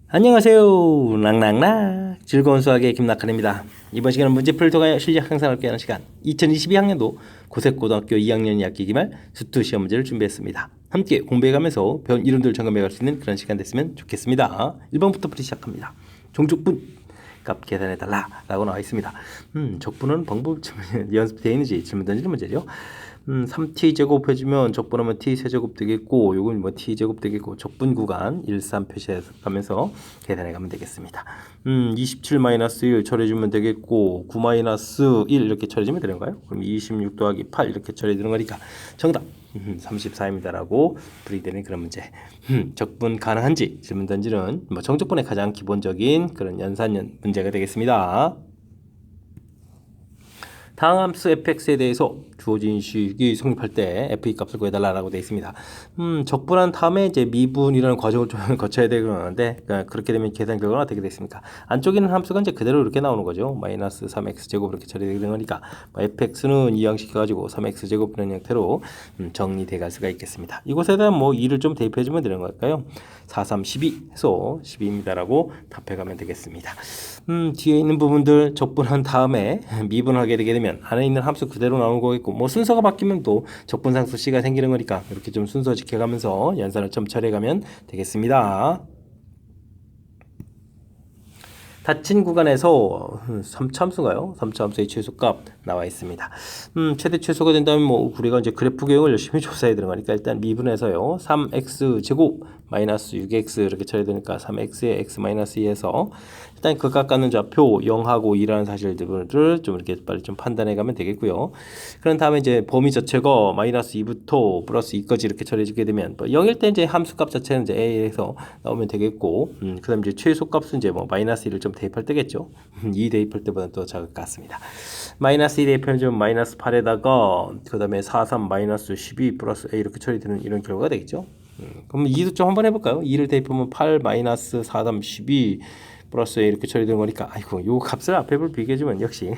안녕하세요. 랑랑랑 즐거운 수학의 김낙한입니다. 이번 시간은 문제풀이를 통하여 실력 향상을 위한 시간 2022학년도 고색고등학교 2학년 2학기 기말 수투 시험 문제를 준비했습니다. 함께 공부해가면서 배운 이름들 점검해갈 수 있는 그런 시간 됐으면 좋겠습니다. 1번부터 풀이 시작합니다. 종족분 값 계산해달라 라고 나와 있습니다. 적분은 방법 연습되어 있는지 질문 던지는 문제죠. 3t제곱 해주면 적분하면 t세제곱 되겠고 요건 뭐 t제곱 되겠고 적분 구간 1, 3 표시하면서 계산해 가면 되겠습니다. 27-1 처리해주면 되겠고 9-1 이렇게 처리해주면 되는 거예요. 그럼 26 더하기 8 이렇게 처리해주는 거니까 정답 34입니다 라고 풀이되는 그런 문제. 적분 가능한지 질문 던지는 뭐 정적분의 가장 기본적인 그런 연산 문제가 되겠습니다. 다음 함수 fx에 대해서 주어진 식이 성립할 때 f 값을 구해달라고 되어 있습니다. 적분한 다음에 이제 미분이라는 과정을 좀 거쳐야 되는데 그렇게 되면 계산 결과가 어떻게 되겠습니까? 안쪽에 있는 함수가 이제 그대로 이렇게 나오는 거죠. 마이너스 3x 제곱 이렇게 처리되는 거니까 fx는 이항시켜가지고 3x 제곱 이런 형태로 정리돼 갈 수가 있겠습니다. 이곳에다 뭐 2를 좀 대입해주면 되는 걸까요? 4, 3, 12 해서 12입니다라고 답해가면 되겠습니다. 뒤에 있는 부분들 적분한 다음에 미분하게 되게 되면 안에 있는 함수 그대로 나오는 거겠고 뭐 순서가 바뀌면 또 적분상수 C가 생기는 거니까 이렇게 좀 순서 지켜가면서 연산을 좀 처리해가면 되겠습니다. 닫힌 구간에서 3차 함수인가요? 3차 함수의 최소값 나와 있습니다. 최대 최소가 된다면 뭐 우리가 이제 그래프 개형을 열심히 조사해야 되는 거니까 일단 미분해서요. 3x 제곱 마이너스 6x 이렇게 처리해야 되니까 3x에 x 마이너스 2에서 일단 극각 갖는 좌표 0하고 2라는 사실들을 좀 이렇게 빨리 좀 판단해 가면 되겠고요. 그런 다음에 이제 범위 자체가 마이너스 2부터 플러스 2까지 이렇게 처리해 주게 되면 뭐 0일 때 이제 함수값 자체는 이제 a에서 나오면 되겠고 그다음 이제 최소값은 이제 뭐 마이너스 1을 좀 대입할 때겠죠. 2 대입할 때보다 더 작을 것 같습니다. 마이너스 2 대입하면 좀 마이너스 8에다가 그 다음에 4, 3 마이너스 12 플러스 a 이렇게 처리되는 이런 결과가 되겠죠. 그럼 2도 좀 한번 해볼까요? 2를 대입하면 8 마이너스 4, 3 12 플러스 a 이렇게 처리되는 거니까 아이고 요 값을 앞에 볼 비교해주면 역시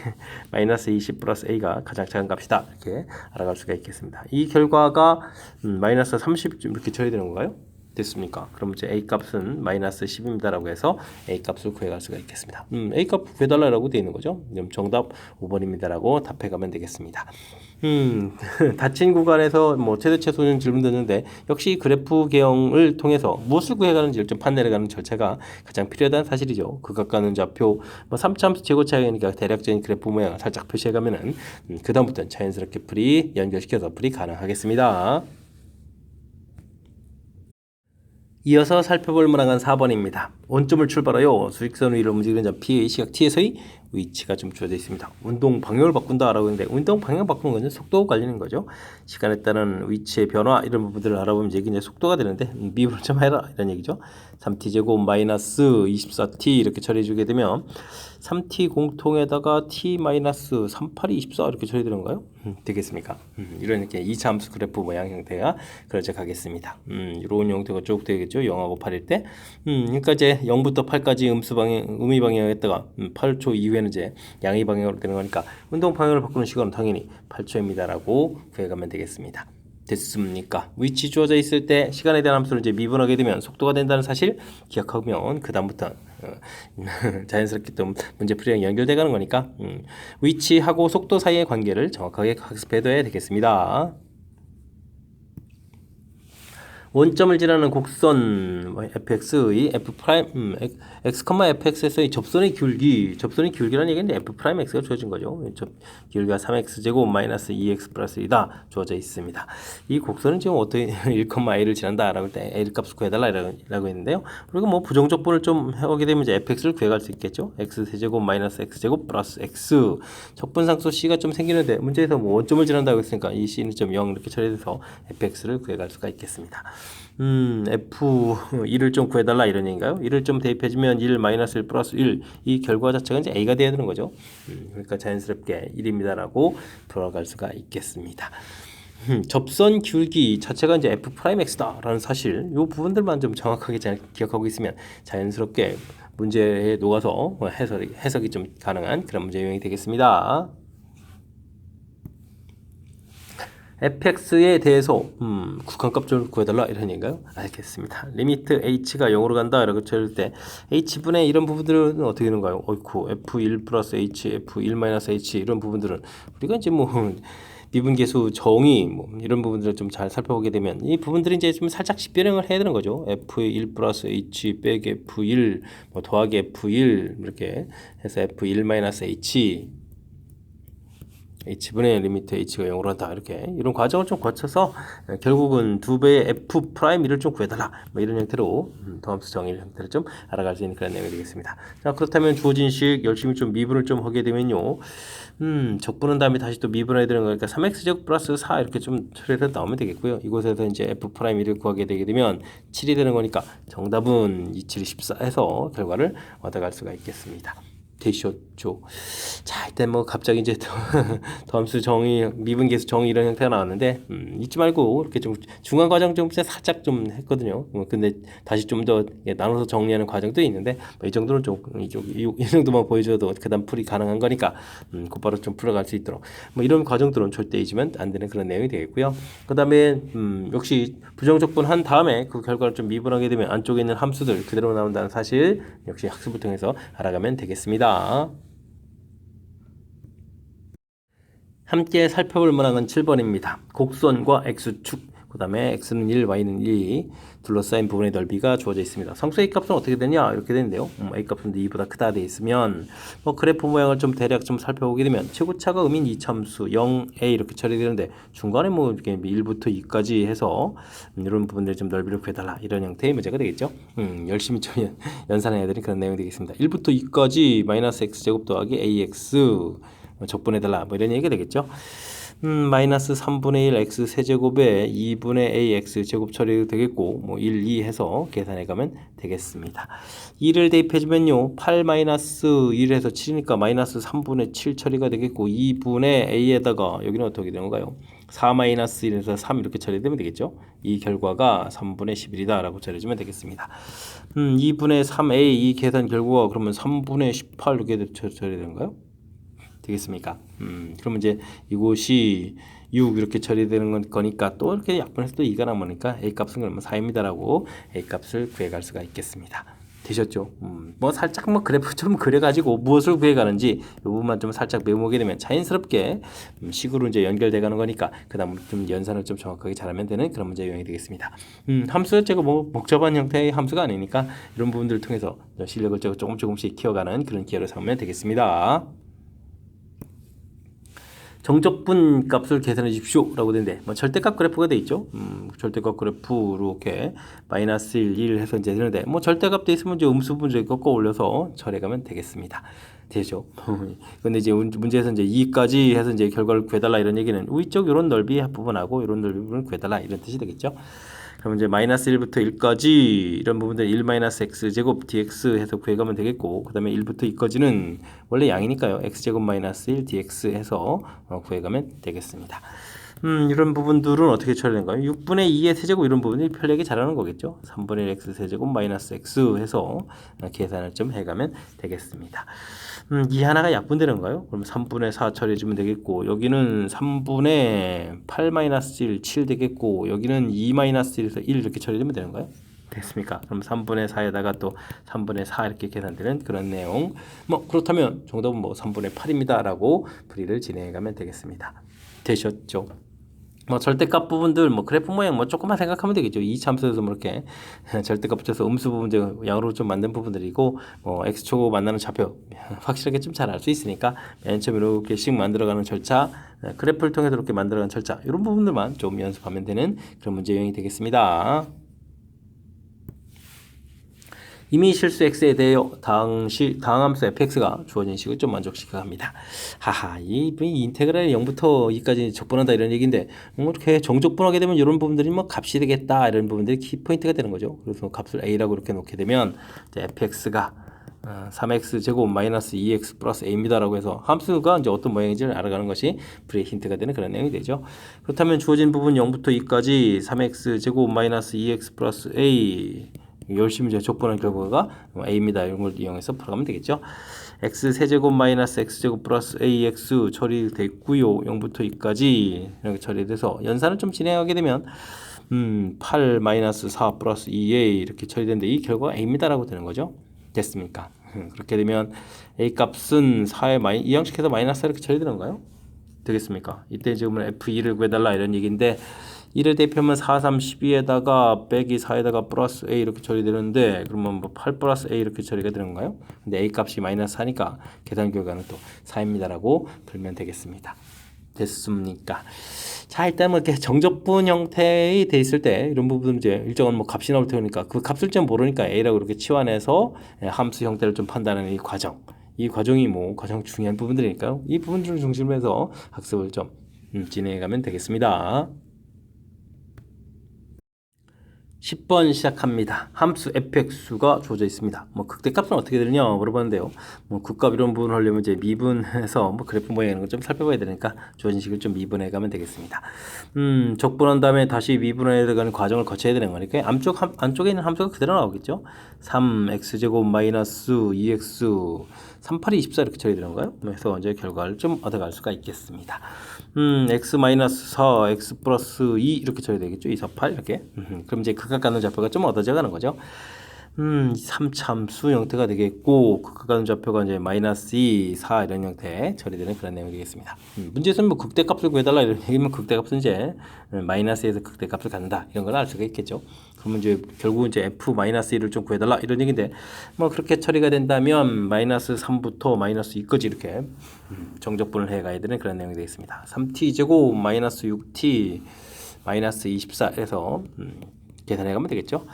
마이너스 20 플러스 a가 가장 작은 값이다 이렇게 알아갈 수가 있겠습니다. 이 결과가 마이너스 30 이렇게 처리되는 건가요? 됐습니까? 그럼 이제 a 값은 마이너스 10입니다라고 해서 a 값을 구해갈 수가 있겠습니다. a 값 구해달라고 되어 있는 거죠. 그럼 정답 5번입니다라고 답해가면 되겠습니다. 닫힌 구간에서 뭐 최대 최소는 질문 드는데 역시 그래프 개형을 통해서 무엇을 구해가는지를 좀 판단해가는 절차가 가장 필요하다는 사실이죠. 극각 가는 좌표 뭐 3차 함수 제곱 차이니까 대략적인 그래프 모양을 살짝 표시해가면은 그 다음부터는 자연스럽게 풀이 연결시켜서 풀이 가능하겠습니다. 이어서 살펴볼 문항은 4번입니다. 원점을 출발하여 수직선 위로 움직이는 점 P의 시각 T에서의 위치가 좀 주어져 있습니다. 운동 방향을 바꾼다라고 했는데 운동 방향 바꾸는 것은 속도 관련인 거죠. 시간에 따른 위치의 변화 이런 부분들을 알아보면 이제 속도가 되는데 미분을 좀 해라 이런 얘기죠. 3t 제곱 마이너스 24t 이렇게 처리해 주게 되면 3t 공통에다가 t 마이너스 38이 24 이렇게 처리되는 건가요? 되겠습니까? 이런 이렇게 2차 함수 그래프 모양 형태가 그려져 가겠습니다. 이런 형태가 쭉 되겠죠. 0하고 8일 때. 그러니까 이제 0부터 8까지 음의 방향에다가 8초 이후에는 이제 양의 방향으로 되는 거니까 운동 방향을 바꾸는 시간은 당연히 8초입니다라고 구해가면 되겠습니다. 됐습니까? 위치 주어져 있을 때 시간에 대한 함수를 이제 미분하게 되면 속도가 된다는 사실 기억하면 그 다음부터 자연스럽게 또 문제 풀이랑 연결돼 가는 거니까 위치하고 속도 사이의 관계를 정확하게 학습해둬야 되겠습니다. 원점을 지나는 곡선 fx의 f 프라임 x, fx에서의 접선의 길기라는 얘기인데 f 프라임 x가 주어진 거죠. 길이가 3x 제곱 마이너스 2x 플러스 2다 주어져 있습니다. 이 곡선은 지금 어떻게 1,a를 지난다라고 할 때 a 값을 구해달라고 했는데요. 그리고 뭐 부정적분을 좀 해오게 되면 이제 fx를 구해갈 수 있겠죠. x 세제곱 마이너스 x 제곱 플러스 x 적분상수 c가 좀 생기는데 문제에서 뭐 원점을 지난다고 했으니까 이 c는 좀 0 이렇게 처리돼서 fx를 구해갈 수가 있겠습니다. F1을 좀 구해달라 이런 얘기인가요? 1을 좀 대입해주면 1 마이너스 1 플러스 1 이 결과 자체가 이제 A가 돼야 되는 거죠. 그러니까 자연스럽게 1입니다라고 돌아갈 수가 있겠습니다. 접선 길기 자체가 이제 F'X다라는 사실 이 부분들만 좀 정확하게 잘 기억하고 있으면 자연스럽게 문제에 녹아서 해석이 좀 가능한 그런 문제 유형이 되겠습니다. fx에 대해서 국한값 좀 구해달라 이런 얘기인가요? 알겠습니다. 리미트 h가 0으로 간다 이렇게 칠 때 h분의 이런 부분들은 어떻게 되는가요? 어이쿠 f1 플러스 h, f1 마이너스 h 이런 부분들은 우리가 이제 뭐 미분계수 정의 뭐 이런 부분들을 좀 잘 살펴보게 되면 이 부분들이 이제 좀 살짝 집변형을 해야 되는 거죠. f1 플러스 h 빼기 f1 뭐 더하기 f1 이렇게 해서 f1 마이너스 h h분의 리미트 h가 0으로 한다 이렇게 이런 과정을 좀 거쳐서 결국은 2배의 f 프라임1을 좀 구해달라 뭐 이런 형태로 더함수 정의 형태를 좀 알아갈 수 있는 그런 내용이 되겠습니다. 자 그렇다면 주어진 식 열심히 좀 미분을 좀 하게 되면요 적분한 다음에 다시 또 미분해야 되는 거니까 3x제곱 플러스 4 이렇게 좀 처리해서 나오면 되겠고요. 이곳에서 이제 f 프라임1을 구하게 되게 되면 7이 되는 거니까 정답은 27, 14 해서 결과를 얻어갈 수가 있겠습니다. 되셨죠. 자, 일단 뭐 갑자기 이제 더함수 정의, 미분계수 정의 이런 형태가 나왔는데 잊지 말고 이렇게 좀 중간 과정 좀 살짝 좀 했거든요. 근데 다시 좀 더 나눠서 정리하는 과정도 있는데 뭐 이 정도는 좀 이 정도만 보여줘도 그다음 풀이 가능한 거니까 곧바로 좀 풀어갈 수 있도록 뭐 이런 과정들은 절대 잊으면 안 되는 그런 내용이 되겠고요. 그다음에 역시 부정적분 한 다음에 그 결과를 좀 미분하게 되면 안쪽에 있는 함수들 그대로 나온다는 사실 역시 학습을 통해서 알아가면 되겠습니다. 함께 살펴볼 만한 건 7번입니다. 곡선과 x축, 그 다음에 x는 1, y는 2 둘러싸인 부분의 넓이가 주어져 있습니다. 상수 a값은 어떻게 되냐 이렇게 되는데요. a값은 2보다 크다 돼 있으면 뭐 그래프 모양을 좀 대략 좀 살펴보게 되면 최고차가 음인 이참수 0a 이렇게 처리되는데 중간에 뭐 이렇게 1부터 2까지 해서 이런 부분들 좀 넓이를 구해달라 이런 형태의 문제가 되겠죠. 열심히 좀 연산해야 되는 그런 내용이 되겠습니다. 1부터 2까지 마이너스 x제곱 더하기 ax 적분해달라 뭐 이런 얘기가 되겠죠. 마이너스 3분의 1 x 세제곱에 2분의 a x 제곱 처리 되겠고 뭐 1, 2 해서 계산해 가면 되겠습니다. 2를 대입해주면요 8 마이너스 1에서 7이니까 마이너스 3분의 7 처리가 되겠고 2분의 a에다가 여기는 어떻게 되는 건가요? 4 마이너스 1에서 3 이렇게 처리되면 되겠죠. 이 결과가 3분의 11이다 라고 처리해주면 되겠습니다. 2분의 3a 이 계산 결과가 그러면 3분의 18 이렇게 처리되는가요? 되겠습니까? 그러면 이제 이곳이 6 이렇게 처리되는 거니까 또 이렇게 약분해서 또 2가 남으니까 a 값은 그러면 4입니다라고 a 값을 구해갈 수가 있겠습니다. 되셨죠? 뭐 살짝 뭐 그래프 좀 그려가지고 무엇을 구해가는지 이 부분만 좀 살짝 메모하게 되면 자연스럽게 식으로 이제 연결돼가는 거니까 그다음 좀 연산을 좀 정확하게 잘하면 되는 그런 문제 유형이 되겠습니다. 함수 제가 뭐 복잡한 형태의 함수가 아니니까 이런 부분들을 통해서 실력을 조금씩 키워가는 그런 기회를 삼으면 되겠습니다. 정적분 값을 계산해 주십시오 라고 되는데 뭐 절대값 그래프가 돼 있죠. 절대값 그래프로 이렇게 마이너스 1, 1 해서 이제 되는데 뭐 절대값 돼 있으면 이제 음수분 이제 꺾어 올려서 처리가면 되겠습니다. 되죠. 근데 이제 문제에서 이제 2까지 해서 이제 결과를 구해달라 이런 얘기는 위쪽 이런 넓이 부분하고 이런 넓이 부분을 구해달라 이런 뜻이 되겠죠. 그럼 이제 마이너스 1부터 1까지 이런 부분들 1 마이너스 x 제곱 dx 해서 구해가면 되겠고 그 다음에 1부터 2까지는 원래 양이니까요 x 제곱 마이너스 1 dx 해서 구해가면 되겠습니다. 이런 부분들은 어떻게 처리되는가요? 6분의 2의 세제곱 이런 부분이 편리하게 잘하는 거겠죠. 3분의 1 x 세제곱 마이너스 x 해서 계산을 좀 해가면 되겠습니다. 이 하나가 약분되는가요? 그럼 3분의 4 처리해주면 되겠고 여기는 3분의 8 마이너스 1, 7 되겠고 여기는 2 마이너스 1에서 1 이렇게 처리되면 되는가요? 됐습니까? 그럼 3분의 4에다가 또 3분의 4 이렇게 계산되는 그런 내용. 뭐 그렇다면 정답은 뭐 3분의 8입니다 라고 풀이를 진행해가면 되겠습니다. 되셨죠? 뭐 절대값 부분들 뭐 그래프 모양 뭐 조금만 생각하면 되겠죠. 이 참수에서 뭐 이렇게 절대값 붙여서 음수 부분 양으로 좀 만든 부분들이고 뭐 x축으로 만나는 좌표 확실하게 좀 잘 알 수 있으니까 맨 처음 이렇게씩 만들어가는 절차 그래프를 통해서 이렇게 만들어가는 절차 이런 부분들만 좀 연습하면 되는 그런 문제 유형이 되겠습니다. 이미 실수 x에 대하여 다항함수 fx가 주어진 식을 좀 만족시켜 갑니다. 하하, 이 인테그랄 0부터 2까지 적분한다 이런 얘기인데 이렇게 정적분하게 되면 이런 부분들이 뭐 값이 되겠다 이런 부분들이 키포인트가 되는 거죠. 그래서 값을 a라고 이렇게 놓게 되면 이제 fx가 3x 제곱 마이너스 2x 플러스 a입니다 라고 해서 함수가 이제 어떤 모양인지를 알아가는 것이 불의 힌트가 되는 그런 내용이 되죠. 그렇다면 주어진 부분 0부터 2까지 3x 제곱 마이너스 2x 플러스 a 열심히 이제 족분한 결과가 a입니다. 이런 걸 이용해서 풀어가면 되겠죠. x 세제곱 마이너스 x제곱 플러스 ax 처리됐고요. 0부터 2까지 이렇게 처리돼서 연산을 좀 진행하게 되면 8 마이너스 4 플러스 2a 이렇게 처리되는데 이 결과가 a입니다라고 되는 거죠. 됐습니까? 그렇게 되면 a 값은 4의 이 형식에서 마이너스 이렇게 처리되는 건가요? 되겠습니까? 이때 지금 f2를 구해달라 이런 얘기인데 1을 대표하면 4, 3, 12에다가 빼기 4에다가 플러스 a 이렇게 처리되는데 그러면 뭐 8 플러스 a 이렇게 처리가 되는 건가요? 근데 a 값이 마이너스 4니까 계산 결과는 또 4입니다라고 풀면 되겠습니다. 됐습니까? 자, 일단 뭐 이렇게 정적분 형태의 돼 있을 때 이런 부분 이제 일정한 뭐 값이 나올 테니까 그 값을 좀 모르니까 a라고 이렇게 치환해서 함수 형태를 좀 판단하는 이 과정. 이 과정이 뭐 가장 중요한 부분들이니까요. 이 부분들을 중심으로 해서 학습을 좀 진행해 가면 되겠습니다. 10번 시작합니다. 함수 fx가 주어져 있습니다. 뭐 극대값은 어떻게 되느냐 물어봤는데요. 뭐 극값 이런 부분 하려면 이제 미분해서 뭐 그래프 모양 이런 거 좀 살펴봐야 되니까 주어진 식을 좀 미분해 가면 되겠습니다. 적분한 다음에 다시 미분해 들어가는 과정을 거쳐야 되는 거니까 안쪽에 있는 함수가 그대로 나오겠죠. 3x제곱 마이너스 2x 38이 24 이렇게 처리되는 거예요. 그래서 이제 결과를 좀 얻어갈 수가 있겠습니다. x 마이너스 4, x 플러스 2 이렇게 처리되겠죠. 2, 4, 8 이렇게. 그럼 이제 극각 가는 좌표가 좀 얻어져 가는 거죠. 3참수 형태가 되겠고 극각 가는 좌표가 이제 마이너스 2, 4 이런 형태 처리되는 그런 내용이 되겠습니다. 문제에서는 뭐 극대값을 구해달라 이런 얘기면 극대값은 이제 마이너스에서 극대값을 갖는다 이런 걸 알 수가 있겠죠. 그러면 이제 결국 이제 f 마이너스 1을 좀 구해달라 이런 얘기인데 뭐 그렇게 처리가 된다면 마이너스 3부터 마이너스 2까지 이렇게 정적분을 해가야 되는 그런 내용이 되겠습니다. 3t 제곱 마이너스 6t 마이너스 24에서 계산해가면 되겠죠.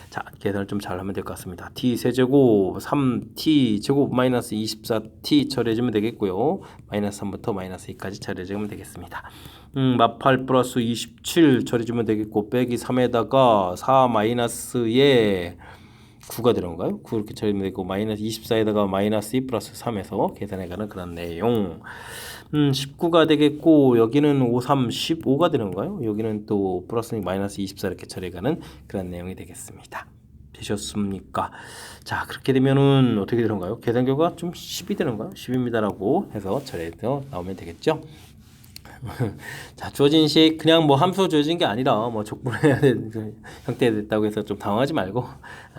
자, 계산을 좀 잘 하면 될 것 같습니다. t 세제곱 3t 제곱 마이너스 24t 처리해주면 되겠고요. 마이너스 3부터 마이너스 2까지 처리해주면 되겠습니다. 마팔 플러스 27 처리해주면 되겠고 빼기 3에다가 4 마이너스에 9가 들어온가요? 9 이렇게 처리하면 되고 마이너스 24에다가 마이너스 2 플러스 3에서 계산해가는 그런 내용. 19가 되겠고 여기는 5, 3, 15가 되는 건가요? 여기는 또 플러스 마이너스 24 이렇게 처리해가는 그런 내용이 되겠습니다. 되셨습니까? 자, 그렇게 되면은 어떻게 되는 건가요? 계산 결과가 좀 10이 되는 건가요? 10입니다라고 해서 처리해서 나오면 되겠죠? 자, 주어진 식 그냥 뭐 함수 주어진 게 아니라 뭐 족분해야 되는 형태가 됐다고 해서 좀 당황하지 말고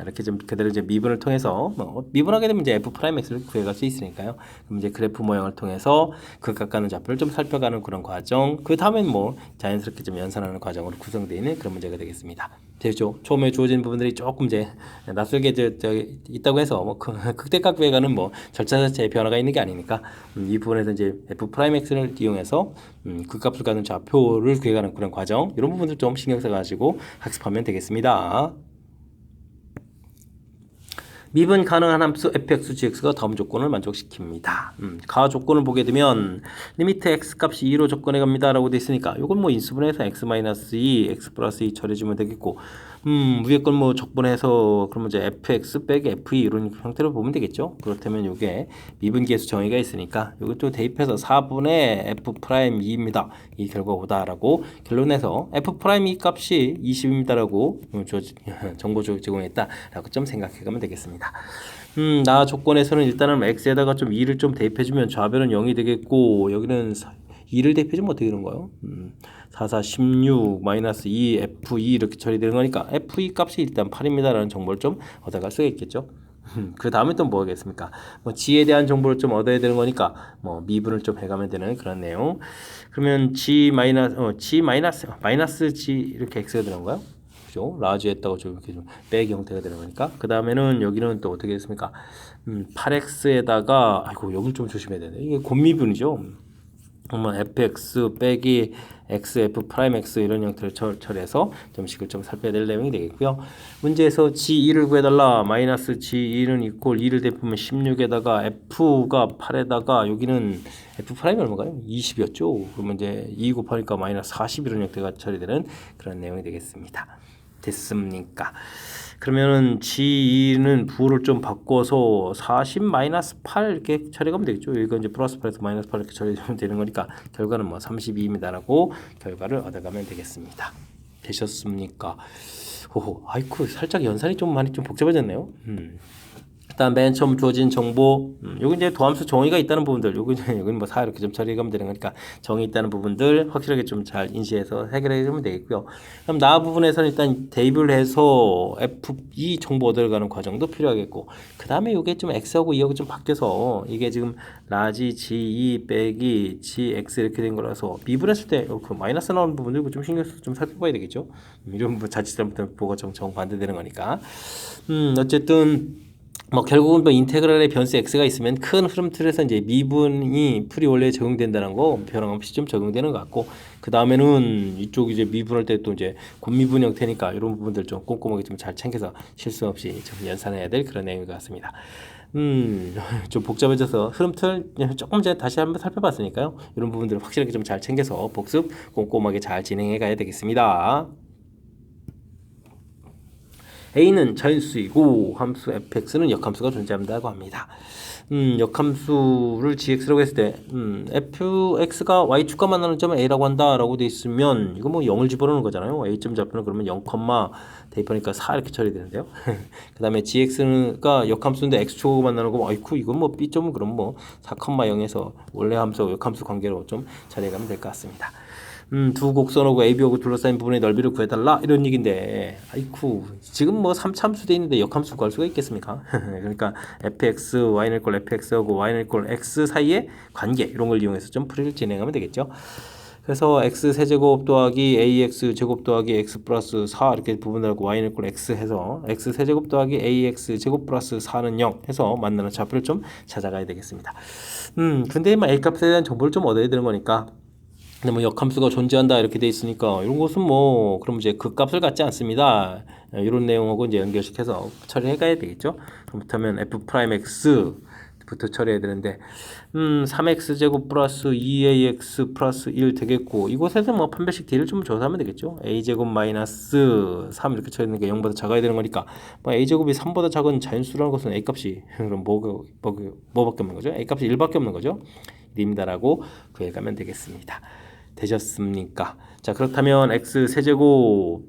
이렇게 좀 그대로 이제 미분을 통해서 뭐 미분하게 되면 이제 f 프라임 x를 구해갈 수 있으니까요. 그럼 이제 그래프 모양을 통해서 극각 가는 좌표를 좀 살펴가는 그런 과정. 그 다음엔 뭐 자연스럽게 좀 연산하는 과정으로 구성되어 있는 그런 문제가 되겠습니다. 되죠? 처음에 주어진 부분들이 조금 이제 낯설게 있다고 해서 뭐 극대값 구해가는 뭐 절차 자체에 변화가 있는 게 아니니까 이 부분에서 이제 f 프라임 x를 이용해서 극값을 가는 좌표를 구해가는 그런 과정 이런 부분들 좀 신경 써가지고 학습하면 되겠습니다. 미분 가능한 함수 fx, gx가 다음 조건을 만족시킵니다. 가 조건을 보게 되면 리미트 x 값이 2로 접근해 갑니다 라고 돼 있으니까 이건 뭐 인수분해해서 x-2, x 플러스 2 처리해주면 되겠고 위에 건 뭐 적분해서 그러면 이제 fx 빼기 f2 이런 형태로 보면 되겠죠. 그렇다면 이게 미분계수 정의가 있으니까 이것도 대입해서 4분의 f'2입니다. 이 결과 오다라고 결론내서 f'2 값이 20입니다라고 정보 제공했다라고 좀 생각해가면 되겠습니다. 나 조건에서는 일단은 x에다가 좀 2를 좀 대입해주면 좌변은 0이 되겠고 여기는 2를 대입해주면 어떻게 되는 거예요? 4, 4, 16, 마이너스 2, f2 이렇게 처리되는 거니까 f2 값이 일단 8입니다라는 정보를 좀 얻어갈 수가 있겠죠. 그 다음에 또 뭐 하겠습니까? 뭐 g에 대한 정보를 좀 얻어야 되는 거니까 뭐 미분을 좀 해가면 되는 그런 내용. 그러면 g 마이너스 g 이렇게 x가 되는 거예요? 그죠? 라지했다고 좀 이렇게 좀 빼기 형태가 되는 거니까. 그 다음에는 여기는 또 어떻게 했습니까? 8x에다가 아이고 여기를 좀 조심해야 되네. 이게 곤미분이죠. 그러면 fx 빼기 x, f 프라임 x 이런 형태를 처리해서 점식을 좀 살펴야 될 내용이 되겠고요. 문제에서 g2를 구해달라. 마이너스 g2는 이꼴 2를 대표하면 16에다가 f가 8에다가 여기는 f 프라임이 얼마인가요? 20이었죠. 그러면 이제 2 곱하니까 마이너스 40 이런 형태가 처리되는 그런 내용이 되겠습니다. 됐습니까? 그러면은 G2는 부호를 좀 바꿔서 40 마이너스 8 이렇게 처리하면 되겠죠. 이거 이제 플러스 마이너스 8 이렇게 처리하면 되는 거니까 결과는 뭐 32입니다라고 결과를 얻어가면 되겠습니다. 되셨습니까? 오, 아이쿠 살짝 연산이 좀 많이 좀 복잡해졌네요. 일단 맨 처음 주어진 정보, 여기 이제 도함수 정의가 있다는 부분들, 여기는 뭐 사 이렇게 좀 처리하면 되는 거니까 정의 있다는 부분들 확실하게 좀 잘 인지해서 해결해 주면 되겠고요. 그럼 나 부분에서는 일단 대입을 해서 F2 정보 얻어가는 과정도 필요하겠고, 그 다음에 이게 좀 X하고 2하고 좀 바뀌어서 이게 지금 라지 G2 빼기 GX 이렇게 된 거라서 미분했을 때 그 마이너스 나오는 부분들 좀 신경 써서 좀 살펴봐야 되겠죠. 이런 부분 자칫 잘못하면 뭐가 좀 정반대되는 거니까. 어쨌든 뭐 결국은 뭐 인테그랄의 변수 x가 있으면 큰 흐름 틀에서 이제 미분이 풀이 원래 적용된다는 거 변함없이 좀 적용되는 것 같고, 그 다음에는 이쪽 이제 미분할 때 또 이제 곤미분 형태니까 이런 부분들 좀 꼼꼼하게 좀 잘 챙겨서 실수 없이 좀 연산해야 될 그런 내용인 것 같습니다. 좀 복잡해져서 흐름 틀 조금 전에 다시 한번 살펴봤으니까요. 이런 부분들을 확실하게 좀 잘 챙겨서 복습 꼼꼼하게 잘 진행해 가야 되겠습니다. A는 자연수이고 함수 fx는 역함수가 존재한다고 합니다. 역함수를 gx라고 했을 때 fx가 y축과 만나는 점을 a라고 한다라고 돼 있으면 이거 뭐 0을 집어넣는 거잖아요. a점 좌표는 그러면 0, 대입하니까 4 이렇게 처리되는데요. 그 다음에 gx가 역함수인데 x축하고 만나는 거 아이쿠 이건 뭐 b점은 그럼 뭐 4,0에서 원래 함수와 역함수 관계로 좀 처리해가면 될 것 같습니다. 두 곡선하고 AB하고 둘러싸인 부분의 넓이를 구해달라 이런 얘기인데 아이쿠 지금 뭐 3차함수 돼 있는데 역함수 구할 수가 있겠습니까? 그러니까 fx, y는 꼴 fx하고 y는 꼴 x 사이의 관계 이런 걸 이용해서 좀 풀이를 진행하면 되겠죠. 그래서 x 세제곱 더하기 ax 제곱 더하기 x 플러스 4 이렇게 부분하고 y는 꼴 x 해서 x 세제곱 더하기 ax 제곱 플러스 4는 0 해서 만나는 좌표를 좀 찾아가야 되겠습니다. 근데 뭐 a 값에 대한 정보를 좀 얻어야 되는 거니까 근데 뭐 역함수가 존재한다 이렇게 돼 있으니까 이런 것은 뭐 그럼 이제 그 값을 갖지 않습니다. 이런 내용하고 이제 연결시켜서 처리해 가야 되겠죠. 그렇다면 f 프라임 x 부터 처리해야 되는데 3x 제곱 플러스 2ax 플러스 1 되겠고 이곳에서 뭐 판별식 d를 좀 조사하면 되겠죠. a 제곱 마이너스 3 이렇게 처리하는 게 0보다 작아야 되는 거니까 뭐 a 제곱이 3보다 작은 자연수라는 것은 a 값이 그럼 뭐밖에 없는 거죠? a 값이 1밖에 없는 거죠. 1입니다라고 구해가면 되겠습니다. 되셨습니까? 자 그렇다면 x 세제곱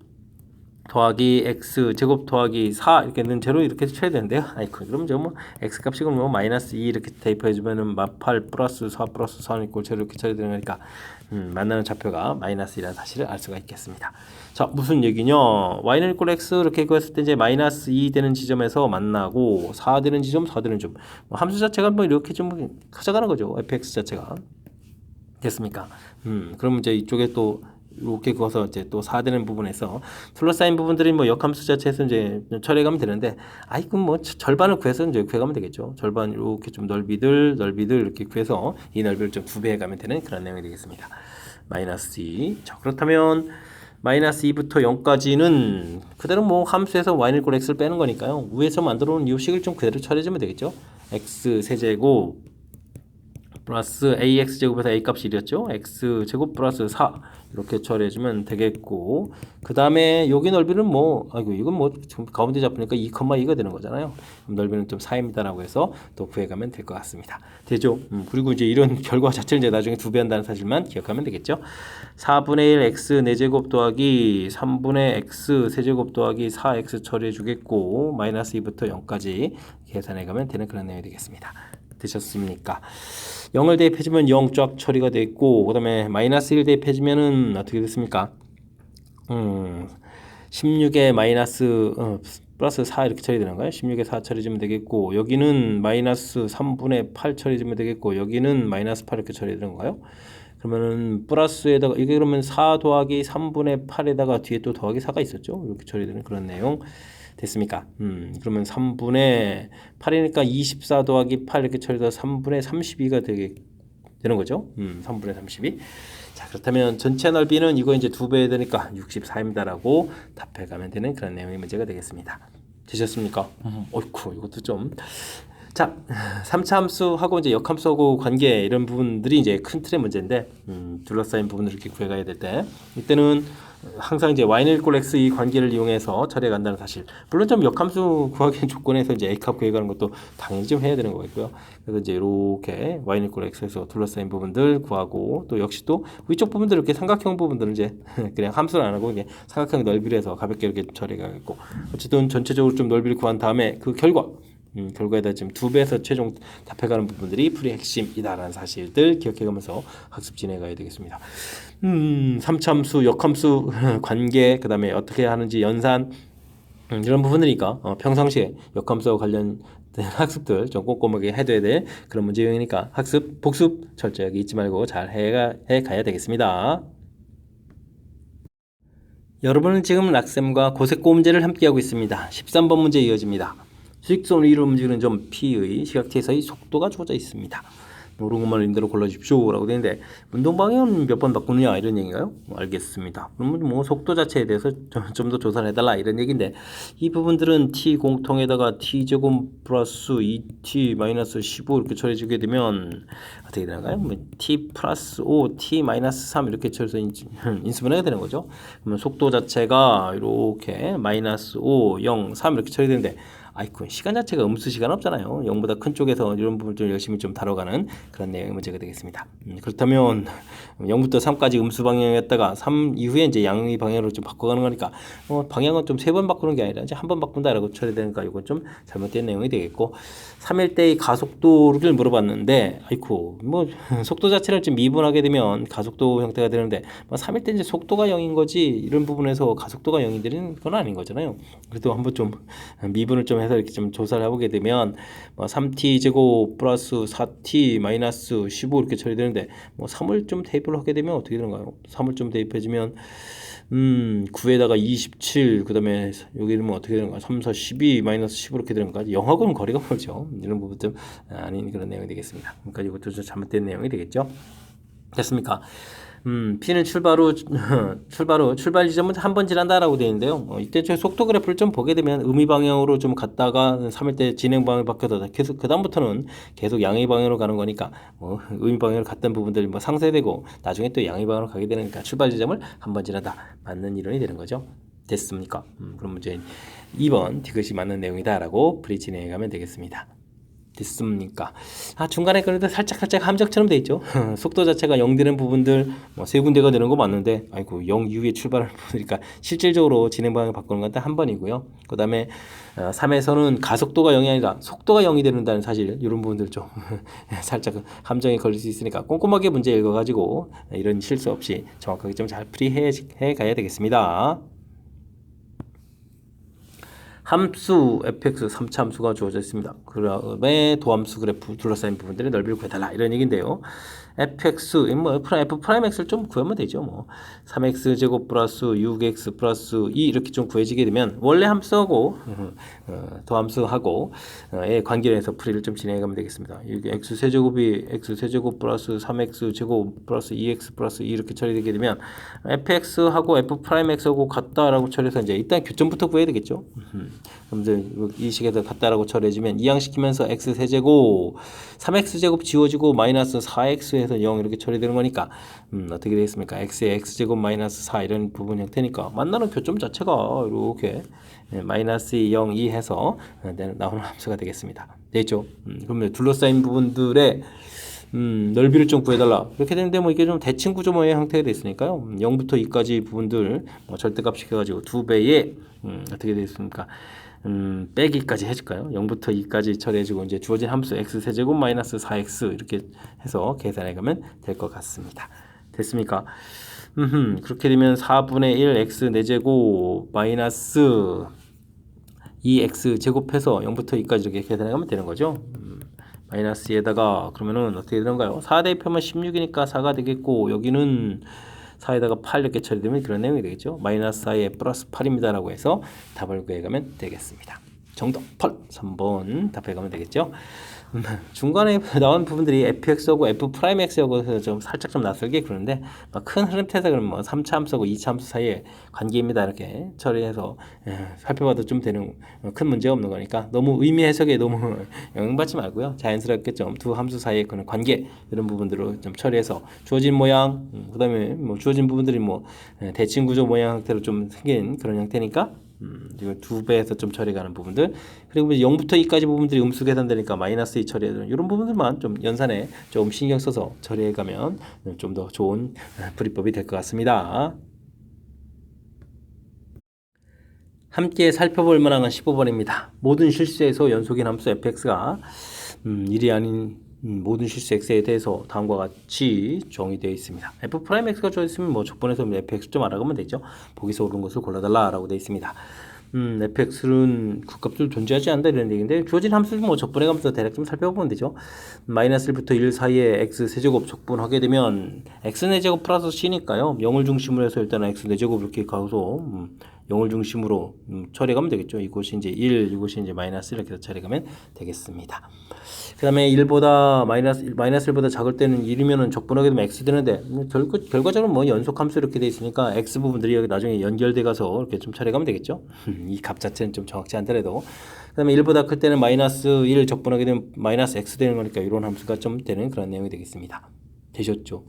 더하기 x 제곱 더하기 4 이렇게 는 제로 이렇게 쳐야 되는데요. 아이고 그럼 저 뭐 x 값이 뭐 마이너스 2 이렇게 대입해 주면은 8 플러스 4 플러스 4 이꼴 제로 이렇게 쳐야 되는 거니까 만나는 좌표가 마이너스 1이라는 사실을 알 수가 있겠습니다. 자 무슨 얘기냐? y는 꼴 x 이렇게 구했을 때 이제 마이너스 2 되는 지점에서 만나고 4 되는 지점, 4 되는 점 함수 자체가 뭐 이렇게 좀 커져가는 거죠. fx 자체가 됐습니까? 그러면 이제 이쪽에 또 이렇게 그어서 이제 또 4되는 부분에서 둘러싸인 부분들이 뭐 역함수 자체에서 이제 처리해가면 되는데 그럼 뭐 절반을 구해서 이제 구해가면 되겠죠. 절반 이렇게 좀 넓이들 이렇게 구해서 이 넓이를 좀 2배 해가면 되는 그런 내용이 되겠습니다. 마이너스 2. 자 그렇다면 마이너스 2부터 0까지는 그대로 뭐 함수에서 y는 꼴 x를 빼는 거니까요. 위에서 만들어 놓은 이 식을 좀 그대로 처리해주면 되겠죠. x 세제곱 플러스 ax 제곱에서 a 값이 1이었죠. x 제곱 플러스 4 이렇게 처리해주면 되겠고 그 다음에 여기 넓이는 뭐 이건 뭐 가운데 잡으니까 2,2가 되는 거잖아요. 넓이는 좀 4입니다라고 해서 또 구해가면 될 것 같습니다. 되죠? 그리고 이제 이런 결과 자체를 이제 나중에 2배 한다는 사실만 기억하면 되겠죠. 4분의 1 x 4제곱 더하기 3분의 x 세제곱 더하기 4x 처리해 주겠고 마이너스 2부터 0까지 계산해 가면 되는 그런 내용이 되겠습니다. 되셨습니까? 0을 대입해주면 0 쫙 처리가 돼 있고 그 다음에 마이너스 1 대입해주면은 어떻게 됐습니까? 16에 마이너스 플러스 4 이렇게 처리되는 거예요. 16에 4 처리해주면 되겠고 여기는 마이너스 3분의 8 처리해주면 되겠고 여기는 마이너스 8 이렇게 처리되는 거예요. 그러면은 플러스에다가 이게 그러면 4 더하기 3분의 8에다가 뒤에 또 더하기 4가 있었죠. 이렇게 처리되는 그런 내용 됐습니까? 그러면 3분의 8이니까 24 더하기 8 이렇게 처리해서 3분의 32가 되는 거죠. 3분의 32. 자, 그렇다면 전체 넓이는 이거 이제 2배 되니까 64입니다라고 답해 가면 되는 그런 내용의 문제가 되겠습니다. 되셨습니까? 어이쿠, 이것도 좀. 자, 3차 함수하고 이제 역함수하고 관계 이런 부분들이 이제 큰 틀의 문제인데 둘러싸인 부분을 이렇게 구해가야 될 때 이때는 항상 이제 y는 1 x 이 관계를 이용해서 처리해 간다는 사실. 물론 좀 역함수 구하기 조건에서 이제 a값 구해가는 것도 당연히 좀 해야 되는 거고요. 그래서 이제 이렇게 y는 1 x에서 둘러싸인 부분들 구하고 또 역시 또 위쪽 부분들 이렇게 삼각형 부분들은 이제 그냥 함수를 안 하고 이게 삼각형 넓이를 해서 가볍게 이렇게 처리해 가겠고 어쨌든 전체적으로 좀 넓이를 구한 다음에 그 결과에다 지금 2배에서 최종 답해가는 부분들이 풀이의 핵심이다라는 사실들 기억해가면서 학습 진행해가야 되겠습니다. 3차함수, 역함수 관계, 그 다음에 어떻게 하는지 연산 이런 부분이니까 평상시에 역함수와 관련된 학습들 좀 꼼꼼하게 해둬야 될 그런 문제 유형이니까 학습, 복습 철저하게 잊지 말고 잘 해가야 되겠습니다. 여러분은 지금 락셈과 고색고 문제를 함께하고 있습니다. 13번 문제 이어집니다. 수직선 위로 움직이는 점 P의 시각지에서의 속도가 주어져 있습니다. 모르는 것만 임대로 골라주십시오 라고 되는데 운동 방향은 몇 번 바꾸느냐 이런 얘기인가요? 알겠습니다. 그러면 뭐 속도 자체에 대해서 좀 더 조사를 해달라 이런 얘기인데 이 부분들은 T 공통에다가 T제곱 플러스 2T 마이너스 15 이렇게 처리해주게 되면 어떻게 되나요? 뭐 T 플러스 5, T 마이너스 3 이렇게 처리해서 인수분해가 되는 거죠. 그러면 속도 자체가 이렇게 마이너스 5, 0, 3 이렇게 처리되는데 아이쿠 시간 자체가 음수 시간 없잖아요. 0보다 큰 쪽에서 이런 부분을 좀 열심히 좀 다뤄가는 그런 내용의 문제가 되겠습니다. 그렇다면 0부터 3까지 음수 방향이었다가 3 이후에 이제 양의 방향으로 좀 바꿔가는 거니까 방향은 좀 3번 바꾸는 게 아니라 이제 한 번 바꾼다라고 처리되니까 이건 좀 잘못된 내용이 되겠고 3일 때의 가속도를 물어봤는데 아이쿠 뭐 속도 자체를 좀 미분하게 되면 가속도 형태가 되는데 3일 때 이제 속도가 0인 거지 이런 부분에서 가속도가 0이 되는 건 아닌 거잖아요. 그래도 한번 좀 미분을 좀 해서 이렇게 좀 조사를 해보게 되면 3t 제곱 플러스 4t 마이너스 15 이렇게 처리되는데 3을 좀 대입을 하게 되면 어떻게 되는가요? 3을 좀 대입해주면 9에다가 27 그 다음에 여기는 뭐 어떻게 되는가 3, 4, 12 마이너스 15 이렇게 되는 거까지 0하고는 거리가 멀죠. 이런 부분 좀 아닌 그런 내용이 되겠습니다. 그러니까 이것도 좀 잘못된 내용이 되겠죠. 됐습니까? P는 출발 지점은 한 번 지난다라고 되어 있는데요. 이때 저 속도 그래프를 좀 보게 되면 음의 방향으로 좀 갔다가 3일 때 진행 방향을 바뀌어서 계속 그 다음부터는 계속 양의 방향으로 가는 거니까 음의 방향으로 갔던 부분들이 상쇄되고 나중에 또 양의 방향으로 가게 되니까 출발 지점을 한 번 지나다 맞는 이론이 되는 거죠. 됐습니까? 그럼 이제 2번 이것이 맞는 내용이다라고 풀이 진행해 가면 되겠습니다. 됐습니까? 중간에 그래도 살짝 함정처럼 돼 있죠. 속도 자체가 0 되는 부분들 세 군데가 되는 거 맞는데 아이고 0 이후에 출발을 보니까 실질적으로 진행 방향을 바꾸는 건 딱 한 번이고요. 그 다음에 3에서는 가속도가 0이 아니라 속도가 0이 되는다는 사실 이런 부분들 좀 살짝 함정에 걸릴 수 있으니까 꼼꼼하게 문제 읽어가지고 이런 실수 없이 정확하게 좀 잘 풀이해 가야 되겠습니다. 함수 fx 3차 함수가 주어져 있습니다. 그 다음에 도함수 그래프 둘러싸인 부분들의 넓이를 구해달라 이런 얘기인데요. fx 뭐 f 프라임 x를 좀 구하면 되죠. 뭐 3x 제곱 플러스 6x 플러스 2 이렇게 좀 구해지게 되면 원래 함수하고 도함수하고 의 관계를 해서 풀이를 좀 진행해가면 되겠습니다. 여기 x 세제곱이 x 세제곱 플러스 3x 제곱 플러스 2x 플러스 2 이렇게 처리되게 되면 fx하고 f 프라임 x하고 같다라고 처리해서 이제 일단 교점부터 구해야 되겠죠. 그럼 이제 이 식에서 같다라고 처리해주면 이항시키면서 x 세제곱 3x 제곱 지워지고 마이너스 4x에서 0 이렇게 처리되는 거니까 어떻게 되겠습니까? x에 x제곱 마이너스 4 이런 부분 형태니까 만나는 교점 자체가 이렇게 마이너스 0, 2 해서 나오는 함수가 되겠습니다. 됐죠? 그러면 둘러싸인 부분들의 넓이를 좀 구해달라 이렇게 되는데 이게 좀 대칭 구조모의 형태가 됐으니까요. 0부터 2까지 부분들 절대값 시켜가지고 2배의 어떻게 되겠습니까? 빼기까지 해줄까요? 0부터 2까지 처리해주고 이제 주어진 함수 x 세제곱 마이너스 4x 이렇게 해서 계산해 가면 될 것 같습니다. 됐습니까? 그렇게 되면 4분의 1 x 4제곱 마이너스 2x 제곱해서 0부터 2까지 이렇게 계산해 가면 되는 거죠. 마이너스에다가 그러면은 어떻게 되는가요? 4 대입하면 16이니까 4가 되겠고 여기는 4에다가 8 이렇게 처리되면 그런 내용이 되겠죠. 마이너스 4에 플러스 8입니다 라고 해서 답을 구해가면 되겠습니다. 정답 3번 답해가면 되겠죠. 중간에 나온 부분들이 fx하고 f'x하고 좀 살짝 좀 낯설게 그러는데 큰 흐름태에서 그러면 뭐 3차 함수하고 2차 함수 사이의 관계입니다. 이렇게 처리해서 살펴봐도 좀 되는 큰 문제가 없는 거니까 너무 의미 해석에 너무 영향받지 말고요. 자연스럽게 좀 두 함수 사이의 그런 관계 이런 부분들로 좀 처리해서 주어진 모양 그다음에 뭐 주어진 부분들이 뭐 대칭 구조 모양 형태로 좀 생긴 그런 형태니까 이거 2배에서 좀 처리가는 부분들 그리고 0부터 2까지 부분들이 음수 계산되니까 마이너스 2 처리해야 이런 부분들만 좀 연산에 좀 신경 써서 처리해가면 좀 더 좋은 풀이법이 될 것 같습니다. 함께 살펴볼 문항은 15번입니다. 모든 실수에서 연속인 함수 fx가 일이 아닌 모든 실수 x에 대해서 다음과 같이 정의되어 있습니다. f'x가 주어 있으면 뭐 적분해서 fx 좀 알아가면 되죠. 보기서 옳은 것을 골라달라라고 되어 있습니다. fx는 그 값들 존재하지 않는다 이런 얘기인데 주어진 함수를 뭐 적분해 가면서 대략 좀 살펴보면 되죠. 마이너스 1부터 1 사이에 x 세제곱 적분하게 되면 x 4제곱 플러스 c니까요. 0을 중심으로 해서 일단 x 4제곱 이렇게 가서 0을 중심으로 처리하면 되겠죠. 이곳이 이제 1, 이곳이 이제 마이너스 이렇게 해서 처리하면 되겠습니다. 그 다음에 1보다 마이너스 1보다 작을 때는 1이면은 적분하게 되면 x 되는데 결과적으로 뭐 연속 함수 이렇게 돼 있으니까 x 부분들이 여기 나중에 연결돼 가서 이렇게 좀 처리하면 되겠죠. 이 값 자체는 좀 정확치 않더라도 그 다음에 1보다 클 때는 마이너스 1 적분하게 되면 마이너스 x 되는 거니까 이런 함수가 좀 되는 그런 내용이 되겠습니다. 되셨죠?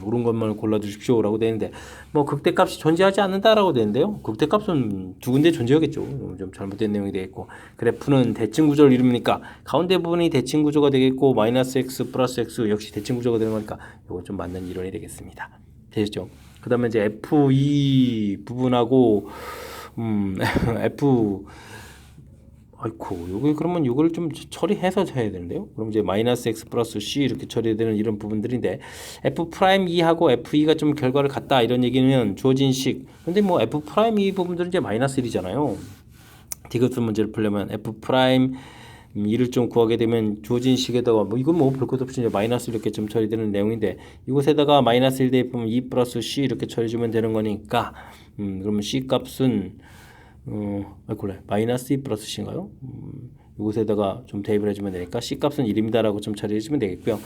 옳은 것만 골라주십시오 라고 되는데 뭐 극대값이 존재하지 않는다라고 되는데요. 극대값은 두 군데 존재하겠죠. 좀 잘못된 내용이 되겠고 그래프는 대칭 구조를 이룹니까? 가운데 부분이 대칭 구조가 되겠고 마이너스 x 플러스 x 역시 대칭 구조가 되는 거니까 이건 좀 맞는 이론이 되겠습니다. 되셨죠? 그 다음에 이제 f2 부분하고 f 아이고, 여기 그러면 이걸 좀 처리해서 해야 되는데요. 그럼 이제 마이너스 x 플러스 c 이렇게 처리해야 되는 이런 부분들인데 f 프라임 2하고 f2가 좀 결과를 같다 이런 얘기는 주어진 식. 근데 뭐 f 프라임 2 부분들은 이제 마이너스 1이잖아요. 디귿 문제를 풀려면 f 프라임 2를 좀 구하게 되면 주어진 식에다가 뭐 이건 뭐 볼 것 없이 이제 마이너스 이렇게 좀 처리되는 내용인데 이곳에다가 마이너스 1 대입하면 2 플러스 c 이렇게 처리해주면 되는 거니까 그러면 c 값은 마이너스 2 플러스 c인가요? 이곳에다가 좀 대입을 해주면 되니까 c 값은 1입니다라고 좀 처리해주면 되겠고요.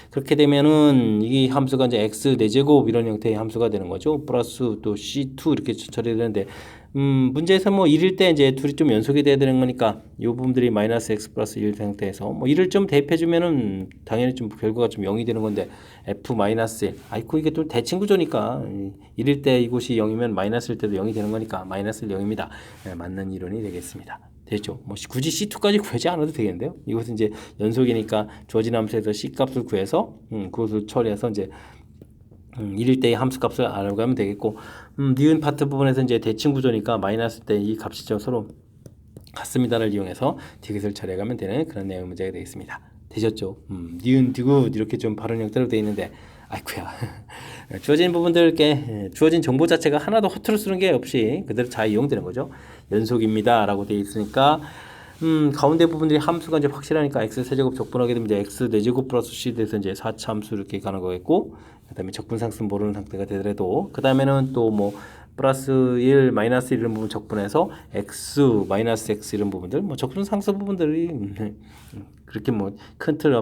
그렇게 되면은 이 함수가 이제 x 4제곱 이런 형태의 함수가 되는 거죠. 플러스 또 c2 이렇게 처리되는데 문제에서 뭐 1일 때 이제 둘이 좀 연속이 돼야 되는 거니까 이 부분들이 마이너스 x 플러스 1 상태에서 뭐 1을 좀 대입해주면은 당연히 좀 결과가 좀 0이 되는 건데 f 마이너스 1 아이고 이게 또 대칭 구조니까 1일 때 이곳이 0이면 마이너스일 때도 0이 되는 거니까 마이너스 0입니다. 네, 맞는 이론이 되겠습니다. 됐죠? 뭐 굳이 C2까지 구하지 않아도 되겠는데요. 이것은 이제 연속이니까 주어진 함수에서 C 값을 구해서 그것을 처리해서 이제 1일 때의 함수 값을 알아가면 되겠고 니은 파트 부분에서 이제 대칭 구조니까 마이너스 때 이 값이 서로 같습니다를 이용해서 디귿을 처리해가면 되는 그런 내용 문제가 되겠습니다. 되셨죠? 니은 디귿 이렇게 좀 발음 형태로 되어 있는데 아이쿠야 주어진 부분들께 주어진 정보 자체가 하나도 허투루 쓰는 게 없이 그대로 잘 이용되는 거죠. 연속입니다 라고 되어 있으니까 가운데 부분들이 함수가 이제 확실하니까 x 세제곱 적분하게 되면 이제 x 4제곱 플러스 c 돼서 이제 4차 함수 이렇게 가는 거겠고 그 다음에 적분상수 모르는 상태가 되더라도 그 다음에는 또 뭐 플러스 1, 마이너스 1 이런 부분 적분해서 x, 마이너스 x 이런 부분들 뭐 적분상수 부분들이 그렇게 뭐 큰 틀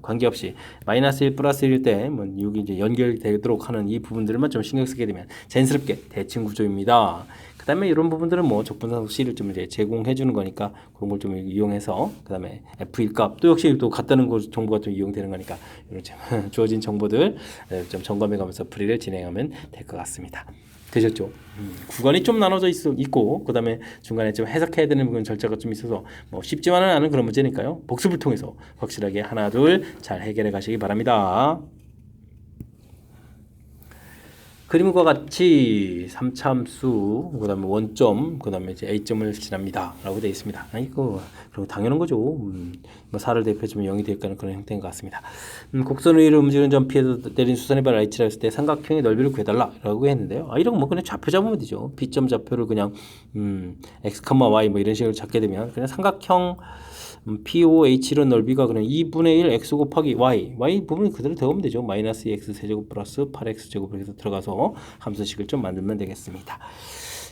관계없이 마이너스 1 플러스 1일 때 뭐 여기 이제 연결되도록 하는 이 부분들만 좀 신경 쓰게 되면 자연스럽게 대칭 구조입니다. 그 다음에 이런 부분들은 뭐 적분상수 C를 좀 이제 제공해 주는 거니까 그런 걸 좀 이용해서 그 다음에 F1 값 또 역시 또 같다는 거 정보가 좀 이용되는 거니까 이런 주어진 정보들 좀 점검해 가면서 풀이를 진행하면 될 것 같습니다. 되셨죠? 구간이 좀 나눠져 있고 그 다음에 중간에 좀 해석해야 되는 부분 절차가 좀 있어서 뭐 쉽지만은 않은 그런 문제니까요. 복습을 통해서 확실하게 하나 둘 잘 해결해 가시기 바랍니다. 그림과 같이 3차 함수, 그 다음에 원점, 그 다음에 이제 A점을 지납니다. 라고 되어 있습니다. 아이고, 그리고 당연한 거죠. 뭐 4를 대입해주면 0이 될까는 그런 형태인 것 같습니다. 곡선 위로 움직이는 점 P에서 내린 수선의 발 H라 했을 때 삼각형의 넓이를 구해달라. 라고 했는데요. 이런 거 뭐 그냥 좌표 잡으면 되죠. P점 좌표를 그냥, X, Y 뭐 이런 식으로 잡게 되면 그냥 삼각형 POH 이런 넓이가 그냥 2분의 1 x 곱하기 y 부분이 그대로 되면 되죠. 마이너스 x 세제곱 플러스 8x 제곱 이렇게 해서 들어가서 함수식을 좀 만들면 되겠습니다.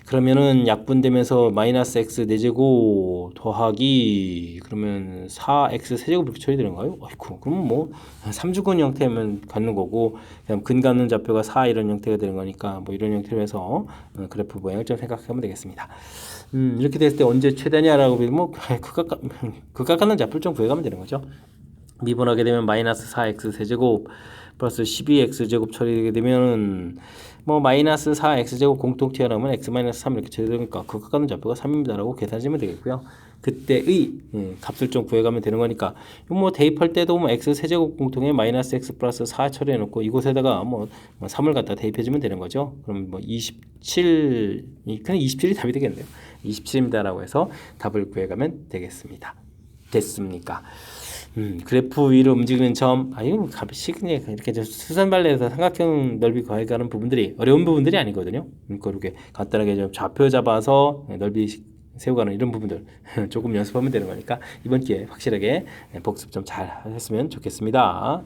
그러면은 약분되면서 마이너스 x 4제곱 더하기 그러면 4x 세제곱 이렇게 처리되는가요? 아이고, 그럼 뭐 3주근 형태면 갖는 거고 그냥 근 갖는 좌표가 4 이런 형태가 되는 거니까 뭐 이런 형태로 해서 그래프 모양을 좀 생각하면 되겠습니다. 이렇게 됐을 때 언제 최대냐라고 보면 뭐 극각 갖는 좌표를 좀 구해가면 되는 거죠. 미분하게 되면 마이너스 4x 세제곱 플러스 12x 제곱 처리되게 되면은 뭐 마이너스 4x 제곱 공통 튀어나오면 x 마이너스 3 이렇게 처리되니까 극각 갖는 좌표가 3입니다라고 계산하시면 되겠고요. 그때의 값을 좀 구해가면 되는 거니까 뭐 대입할 때도 뭐 x 세제곱 공통에 마이너스 x 플러스 4 처리해 놓고 이곳에다가 뭐 3을 갖다 대입해 주면 되는 거죠. 그럼 뭐 27, 그냥 27이 답이 되겠네요. 27입니다라고 해서 답을 구해가면 되겠습니다. 됐습니까? 그래프 위로 움직이는 점, 아유, 값이 그냥 이렇게 수선발레에서 삼각형 넓이 구하는 부분들이 어려운 부분들이 아니거든요. 그러니까 이렇게 간단하게 좀 좌표 잡아서 넓이 세우가는 이런 부분들 조금 연습하면 되는 거니까 이번 기회에 확실하게 복습 좀 잘 하셨으면 좋겠습니다.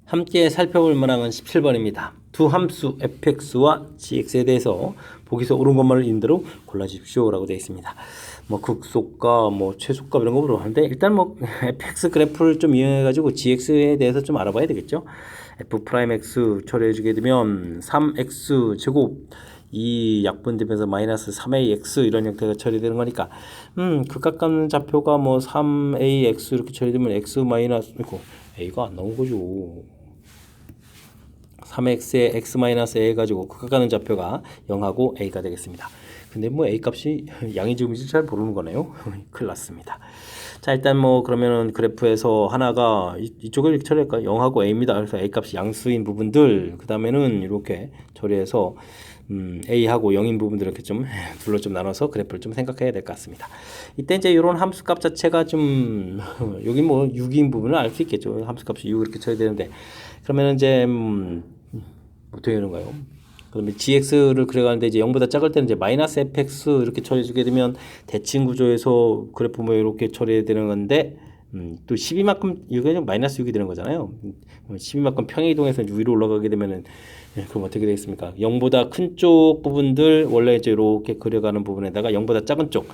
함께 살펴볼 문항은 17번입니다. 두 함수 fx와 gx에 대해서 보기서 옳은 것만을 있는 대로 골라주십시오 라고 되어 있습니다. 뭐 극소값, 뭐 최소값 이런 거 물어봤는데 일단 뭐 fx 그래프를 좀 이용해 가지고 gx에 대해서 좀 알아봐야 되겠죠. f'x 처리해주게 되면 3x 제곱 이 약분되면서 마이너스 3ax 이런 형태가 처리되는 거니까 극각 갖는 좌표가 뭐 3ax 이렇게 처리되면 x 마이너스 이거 a가 안 나온 거죠. 3x에 x-a 가지고 극각 갖는 좌표가 0하고 a가 되겠습니다. 근데 뭐 a 값이 양이 지금인지 잘 모르는 거네요. 큰일 났습니다. 자, 일단 뭐 그러면은 그래프에서 하나가 이쪽을 이렇게 처리할까? 0하고 a입니다. 그래서 a 값이 양수인 부분들 그 다음에는 이렇게 처리해서 a하고 0인 부분들 이렇게 좀 둘로 좀 나눠서 그래프를 좀 생각해야 될 것 같습니다. 이때 이제 이런 함수값 자체가 좀 여기 뭐 6인 부분을 알 수 있겠죠. 함수값이 6 이렇게 쳐야 되는데 그러면은 이제 어떻게 되는 거예요? 그러면 gx를 그려가는데 이제 0보다 작을 때는 이제 마이너스 fx 이렇게 처리해주게 되면 대칭 구조에서 그래프 뭐 이렇게 처리해야 되는 건데 또 12만큼 이게 마이너스 6이 되는 거잖아요. 12만큼 평행이동해서 위로 올라가게 되면은 그럼 어떻게 되겠습니까? 0보다 큰 쪽 부분들 원래 이제 이렇게 그려가는 부분에다가 0보다 작은 쪽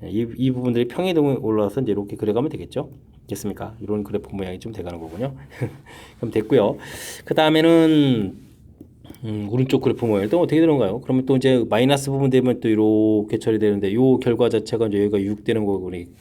이 부분들이 평행이동에 올라와서 이제 이렇게 그려가면 되겠죠. 됐습니까? 이런 그래프 모양이 좀 돼가는 거군요. 그럼 됐고요. 그 다음에는 오른쪽 그래프 모양이 또 어떻게 되는가요? 그러면 또 이제 마이너스 부분 되면 또 이렇게 처리되는데 요 결과 자체가 이제 여기가 6 되는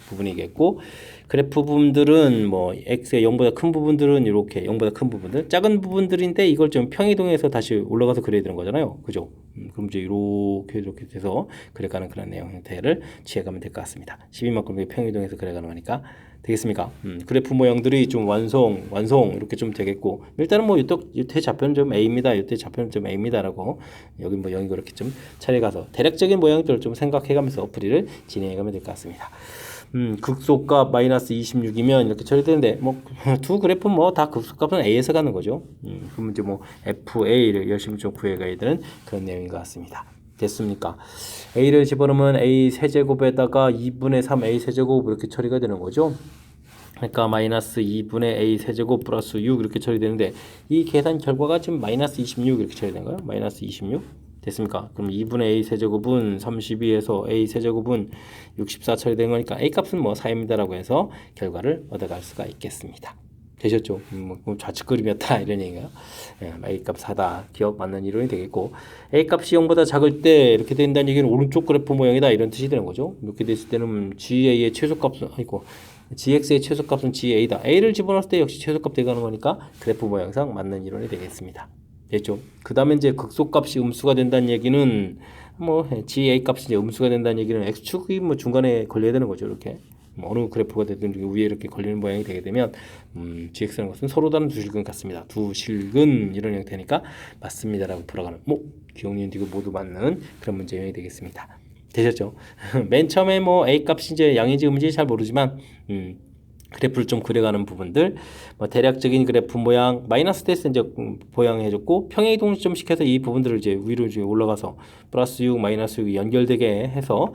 부분이겠고 그래프 부분들은 뭐 x의 0보다 큰 부분들은 이렇게 0보다 큰 부분들 작은 부분들인데 이걸 좀 평이동해서 다시 올라가서 그려야 되는 거잖아요. 그죠? 그럼 이제 이렇게 돼서 그려가는 그런 내용 형태를 취해가면 될 것 같습니다. 12만큼 평이동해서 그려가는 거니까 되겠습니까? 그래프 모양들이 좀 완성 이렇게 좀 되겠고 일단은 뭐 요때 좌표는 좀 a입니다. 요때 좌표는 좀 a입니다라고 여기 뭐 0이 그렇게 좀 차례가서 대략적인 모양들을 좀 생각해가면서 풀이를 진행해가면 될 것 같습니다. 극소값 마이너스 26이면 이렇게 처리되는데 뭐 두 그래프 뭐 다 극소값은 a에서 가는 거죠. 그럼 이제 뭐 fa를 열심히 좀 구해가야 되는 그런 내용인 것 같습니다. 됐습니까? a를 집어넣으면 a 세제곱에다가 2분의 3 a 세제곱 이렇게 처리가 되는 거죠. 그러니까 마이너스 2분의 a 세제곱 플러스 6 이렇게 처리되는데 이 계산 결과가 지금 마이너스 26 이렇게 처리된 거예요. 마이너스 26 됐습니까? 그럼 2분의 a 세제곱은 32에서 a 세제곱은 64 처리된 거니까 a 값은 뭐 4입니다라고 해서 결과를 얻어갈 수가 있겠습니다. 되셨죠? 뭐 좌측 그림이었다 이런 얘기가 a 값 4다 기억 맞는 이론이 되겠고 a 값이 0보다 작을 때 이렇게 된다는 얘기는 오른쪽 그래프 모양이다 이런 뜻이 되는 거죠. 이렇게 됐을 때는 ga의 최소값은 아니고 gx의 최소값은 ga다. a를 집어넣을 때 역시 최소값 되가는 거니까 그래프 모양상 맞는 이론이 되겠습니다. 됐죠? 그 다음에 이제 극소값이 음수가 된다는 얘기는 뭐 ga 값이 이제 음수가 된다는 얘기는 x축이 뭐 중간에 걸려야 되는 거죠. 이렇게 뭐 어느 그래프가 되든 위에 이렇게 걸리는 모양이 되게 되면 gx라는 것은 서로 다른 두 실근 같습니다. 두 실근 이런 형태니까 맞습니다라고 풀어가는 뭐 기억니은 디귿 모두 맞는 그런 문제형이 되겠습니다. 되셨죠? 맨 처음에 뭐 a 값이 이제 양인지 음인지 잘 모르지만 그래프를 좀 그려가는 부분들, 뭐 대략적인 그래프 모양, 마이너스 됐을 때 이제 보양해줬고 평행 이동을 좀 시켜서 이 부분들을 이제 위로 이제 올라가서 플러스 6, 마이너스 6이 연결되게 해서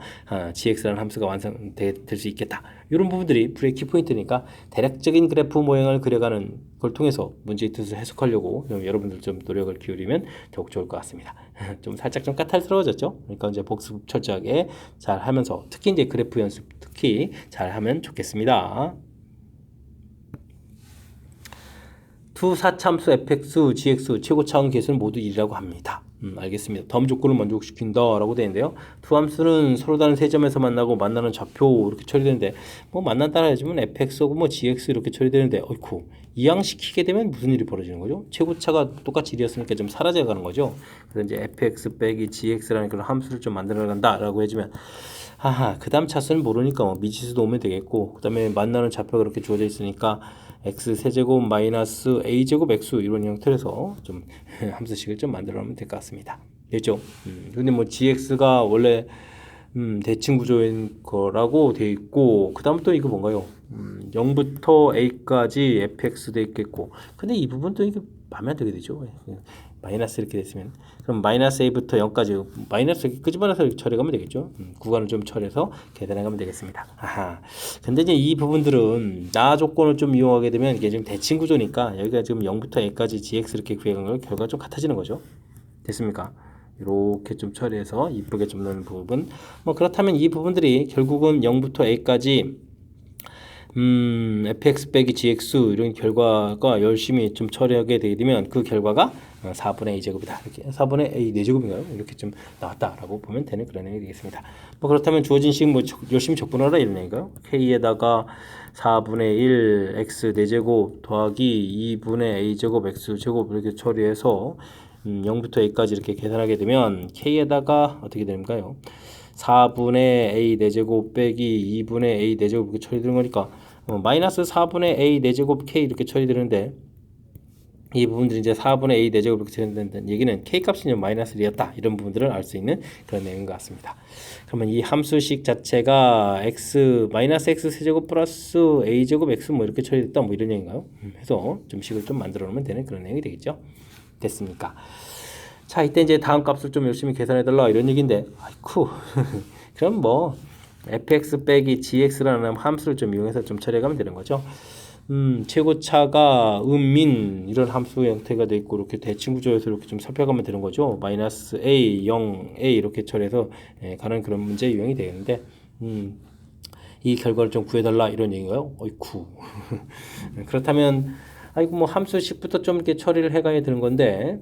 gx라는 함수가 완성될 수 있겠다. 이런 부분들이 불의 키포인트니까 대략적인 그래프 모양을 그려가는 걸 통해서 문제의 뜻을 해석하려고 여러분들 좀 노력을 기울이면 더욱 좋을 것 같습니다. 좀 살짝 좀 까탈스러워졌죠? 그러니까 이제 복습 철저하게 잘 하면서 특히 이제 그래프 연습 특히 잘 하면 좋겠습니다. 두 사참수 fx, gx 최고차원 계수는 모두 1이라고 합니다. 알겠습니다. 다음 조건을 만족시킨다 라고 되어 있는데요. 두 함수는 서로 다른 세 점에서 만나고 만나는 좌표 이렇게 처리되는데 뭐 만난다라 해주면 fx하고 뭐 gx 이렇게 처리되는데 어이쿠 이항시키게 되면 무슨 일이 벌어지는 거죠? 최고차가 똑같이 1이었으니까 좀 사라져 가는 거죠. 그래서 이제 fx 빼기 gx라는 그런 함수를 좀 만들어 간다 라고 해주면 그 다음 차수는 모르니까 뭐 미지수도 오면 되겠고 그 다음에 만나는 좌표가 그렇게 주어져 있으니까 x 세제곱 마이너스 a제곱 x 이런 형태로서 좀 함수식을 좀 만들어 놓으면 될 것 같습니다. 됐죠? 근데 뭐 gx가 원래 대칭 구조인 거라고 돼 있고 그 다음 또 이거 뭔가요? 0부터 a까지 fx 돼 있겠고 근데 이 부분도 이게 마음에 안 들게 되죠. 마이너스 이렇게 됐으면 그럼 마이너스 a부터 0까지 마이너스 이렇게 끄집어내서 처리하면 되겠죠. 구간을 좀 처리해서 계산해가면 되겠습니다. 근데 이제 이 부분들은 나 조건을 좀 이용하게 되면 이게 지금 대칭 구조니까 여기가 지금 0부터 a까지 gx 이렇게 구해간 걸 결과가 좀 같아지는 거죠. 됐습니까? 이렇게 좀 처리해서 이쁘게 좀 넣는 부분. 뭐 그렇다면 이 부분들이 결국은 0부터 a까지 fx 빼기 gx 이런 결과가 열심히 좀 처리하게 되게 되면 그 결과가 4분의 a 제곱이다. 이렇게 4분의 a 4제곱인가요? 이렇게 좀 나왔다라고 보면 되는 그런 내용이 되겠습니다. 뭐 그렇다면 주어진 식 뭐 열심히 적분하라 이런 얘기인가요? k에다가 4분의 1 x 4제곱 더하기 2분의 a 제곱 x 제곱 이렇게 처리해서 0부터 a까지 이렇게 계산하게 되면 k에다가 어떻게 됩니까요? 4분의 a 4제곱 빼기 2분의 a 4제곱 이렇게 처리되는 거니까 마이너스 4분의 a 4제곱 k 이렇게 처리되는데 이 부분들이 이제 4분의 a 4제곱 이렇게 처리된다는 얘기는 k 값이 마이너스 1이었다 이런 부분들을 알 수 있는 그런 내용인 것 같습니다. 그러면 이 함수식 자체가 x 마이너스 x 세제곱 플러스 a 제곱 x 뭐 이렇게 처리됐다 뭐 이런 얘기인가요? 해서 좀 식을 좀 만들어 놓으면 되는 그런 내용이 되겠죠. 됐습니까? 자 이때 이제 다음 값을 좀 열심히 계산해 달라 이런 얘기인데 아이쿠 그럼 뭐 fx 빼기 gx라는 함수를 좀 이용해서 좀 처리해 가면 되는 거죠. 최고차가 민 이런 함수 형태가 돼 있고 이렇게 대칭 구조에서 이렇게 좀 살펴가면 되는 거죠. 마이너스 a 0 a 이렇게 처리해서 가는 그런 문제 유형이 되겠는데 이 결과를 좀 구해달라 이런 얘기인가요? 어이쿠 그렇다면 아이고 뭐 함수식부터 좀 이렇게 처리를 해가야 되는 건데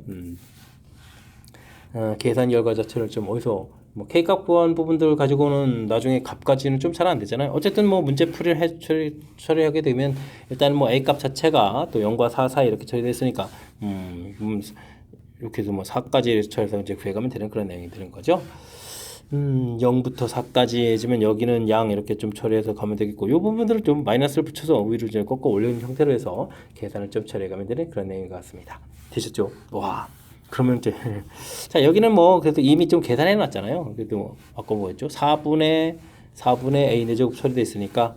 계산 결과 자체를 좀 어디서 뭐 K값 구한 부분들 가지고는 나중에 값까지는 좀 잘 안 되잖아요. 어쨌든 뭐 문제 풀이를 처리하게 되면 일단 뭐 A값 자체가 또 0과 4 사이 이렇게 처리됐으니까 이렇게 해서 뭐 4까지 처리해서 이제 구해가면 되는 그런 내용이 되는 거죠. 0부터 4까지 해주면 여기는 양 이렇게 좀 처리해서 가면 되겠고 이 부분들을 좀 마이너스를 붙여서 위로 이제 꺾어 올리는 형태로 해서 계산을 좀 처리해 가면 되는 그런 내용인 것 같습니다. 되셨죠? 와. 그러면 이제 자 여기는 뭐 그래도 이미 좀 계산해 놨잖아요. 그래도 뭐 아까 뭐였죠? 4분의 a 4제곱 처리되어 있으니까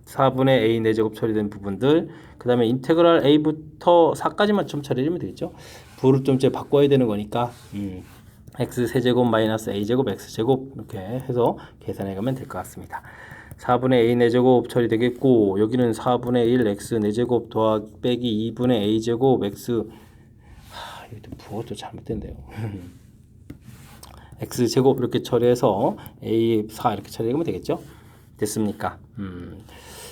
4분의 a 4제곱 처리된 부분들 그 다음에 인테그랄 a부터 4까지만 좀 처리하면 되겠죠. 부를 좀 이제 바꿔야 되는 거니까 x 세제곱 마이너스 a제곱 x제곱 이렇게 해서 계산해 가면 될 것 같습니다. 4분의 a 4제곱 처리되겠고 여기는 4분의 1 x 4제곱 더하기 빼기 2분의 a제곱 x 이것도 부호도 잘못된대요. x제곱 이렇게 처리해서 a4 이렇게 처리하면 되겠죠? 됐습니까?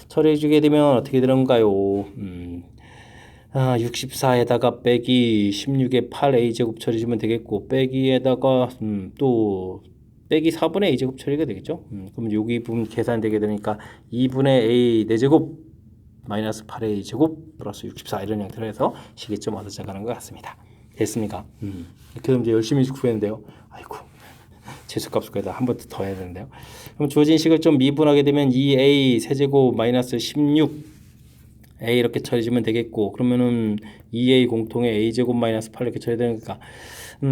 처리해주게 되면 어떻게 되는가요? 64에다가 빼기 16에 8a제곱 처리해주면 되겠고 빼기에다가 또 빼기 4분의 a제곱 처리가 되겠죠? 그럼 여기 부분 계산되게 되니까 2분의 a 4제곱 마이너스 8a 제곱 플러스 64 이런 형태로 해서 식이 좀 얻어져가는 것 같습니다. 됐습니까? 그럼 이제 열심히 구했는데요. 아이고 최소값 구해다 한 번 더 해야 되는데요. 그럼 주어진 식을 좀 미분하게 되면 2a 세제곱 마이너스 16 a 이렇게 처리해주면 되겠고 그러면은 2a 공통의 a 제곱 마이너스 8 이렇게 처리되니까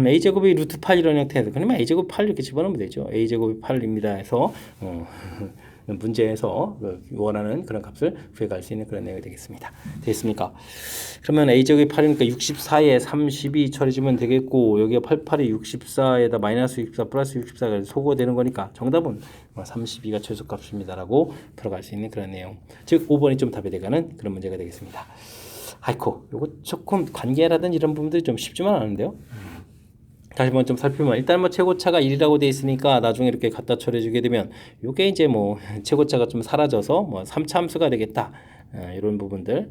a 제곱이 루트 8 이런 형태에서 그러면 a 제곱 8 이렇게 집어넣으면 되죠. a 제곱이 8입니다 해서 문제에서 원하는 그런 값을 구해갈 수 있는 그런 내용이 되겠습니다. 되겠습니까? 그러면 a제곱이 8이니까 64에 32 처리해주면 되겠고, 여기가 88이 64에다 마이너스 64 플러스 64가 소거되는 거니까 정답은 32가 최소값입니다라고 풀어갈 수 있는 그런 내용. 즉 5번이 좀 답이 돼가는 그런 문제가 되겠습니다. 아이코, 요거 조금 관계라든지 이런 부분들이 좀 쉽지만 않은데요. 다시 한번 좀 살펴보면 일단 뭐 최고차가 1이라고 돼 있으니까 나중에 이렇게 갖다 처리해 주게 되면 요게 이제 뭐 최고차가 좀 사라져서 뭐 3차 함수가 되겠다. 이런 부분들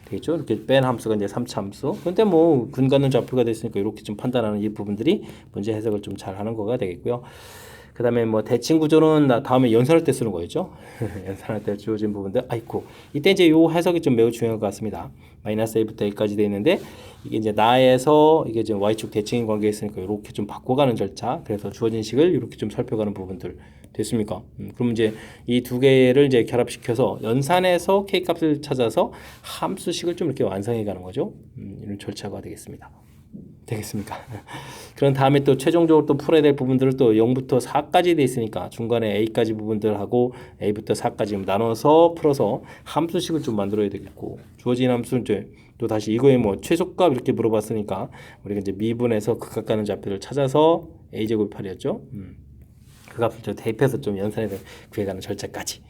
되겠죠. 이렇게 뺀 함수가 이제 3차 함수. 근데 뭐 근간은 좌표가 됐으니까 이렇게 좀 판단하는 이 부분들이 문제 해석을 좀 잘 하는 거가 되겠고요. 그 다음에 뭐 대칭 구조는 다음에 연산할 때 쓰는 거였죠. 연산할 때 주어진 부분들. 아이고. 이때 이제 요 해석이 좀 매우 중요한 것 같습니다. 마이너스 a부터 a까지 돼 있는데 이게 이제 나에서 이게 지금 y축 대칭인 관계에 있으니까 이렇게 좀 바꿔가는 절차. 그래서 주어진 식을 이렇게 좀 살펴가는 부분들 됐습니까? 그럼 이제 이 두 개를 이제 결합시켜서 연산해서 k 값을 찾아서 함수식을 좀 이렇게 완성해 가는 거죠. 이런 절차가 되겠습니다. 되겠습니까? 그런 다음에 또 최종적으로 또 풀어야 될 부분들을 또 0부터 4까지 돼 있으니까 중간에 a까지 부분들하고 a부터 4까지 나눠서 풀어서 함수식을 좀 만들어야 되겠고, 주어진 함수는 이제 또 다시 이거에 뭐 최소값 이렇게 물어봤으니까 우리가 이제 미분해서 극각가는 좌표를 찾아서 a제곱 8이었죠. 그 값을 좀 대입해서 좀 연산해서 구해가는 절차까지.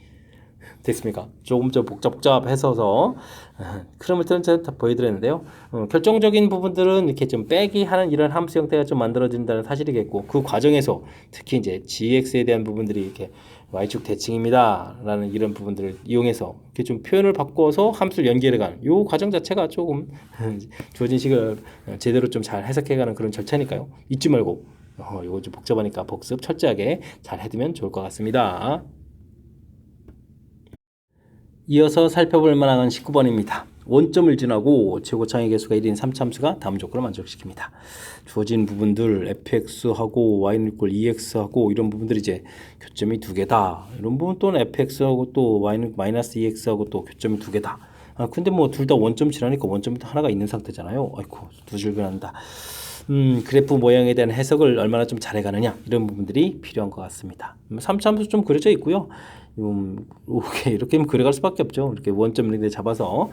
됐습니까? 조금 더 복잡해서 흐름을 다 보여드렸는데요. 결정적인 부분들은 이렇게 좀 빼기 하는 이런 함수 형태가 좀 만들어진다는 사실이겠고, 그 과정에서 특히 이제 gx에 대한 부분들이 이렇게 y축 대칭입니다 라는 이런 부분들을 이용해서 이렇게 좀 표현을 바꿔서 함수를 연결해가는 이 과정 자체가 조금 주어진 식을 제대로 좀 잘 해석해가는 그런 절차니까요. 잊지 말고 이거 좀 복잡하니까 복습 철저하게 잘 해두면 좋을 것 같습니다. 이어서 살펴볼 만한 19번입니다. 원점을 지나고 최고차의 개수가 1인 3참수가 다음 조건을 만족시킵니다. 주어진 부분들 fx하고 y는 이꼴 2x하고 이런 부분들이 이제 교점이 두 개다. 이런 부분 또는 fx하고 또 y는 마이너스 2x하고 또 교점이 두 개다. 근데 뭐 둘 다 원점 지나니까 원점이 하나가 있는 상태잖아요. 아이고, 두 줄 그런다. 그래프 모양에 대한 해석을 얼마나 좀 잘해가느냐 이런 부분들이 필요한 것 같습니다. 3참수 좀 그려져 있고요. 이렇게 그려갈 수밖에 없죠. 이렇게 원점 이렇게 잡아서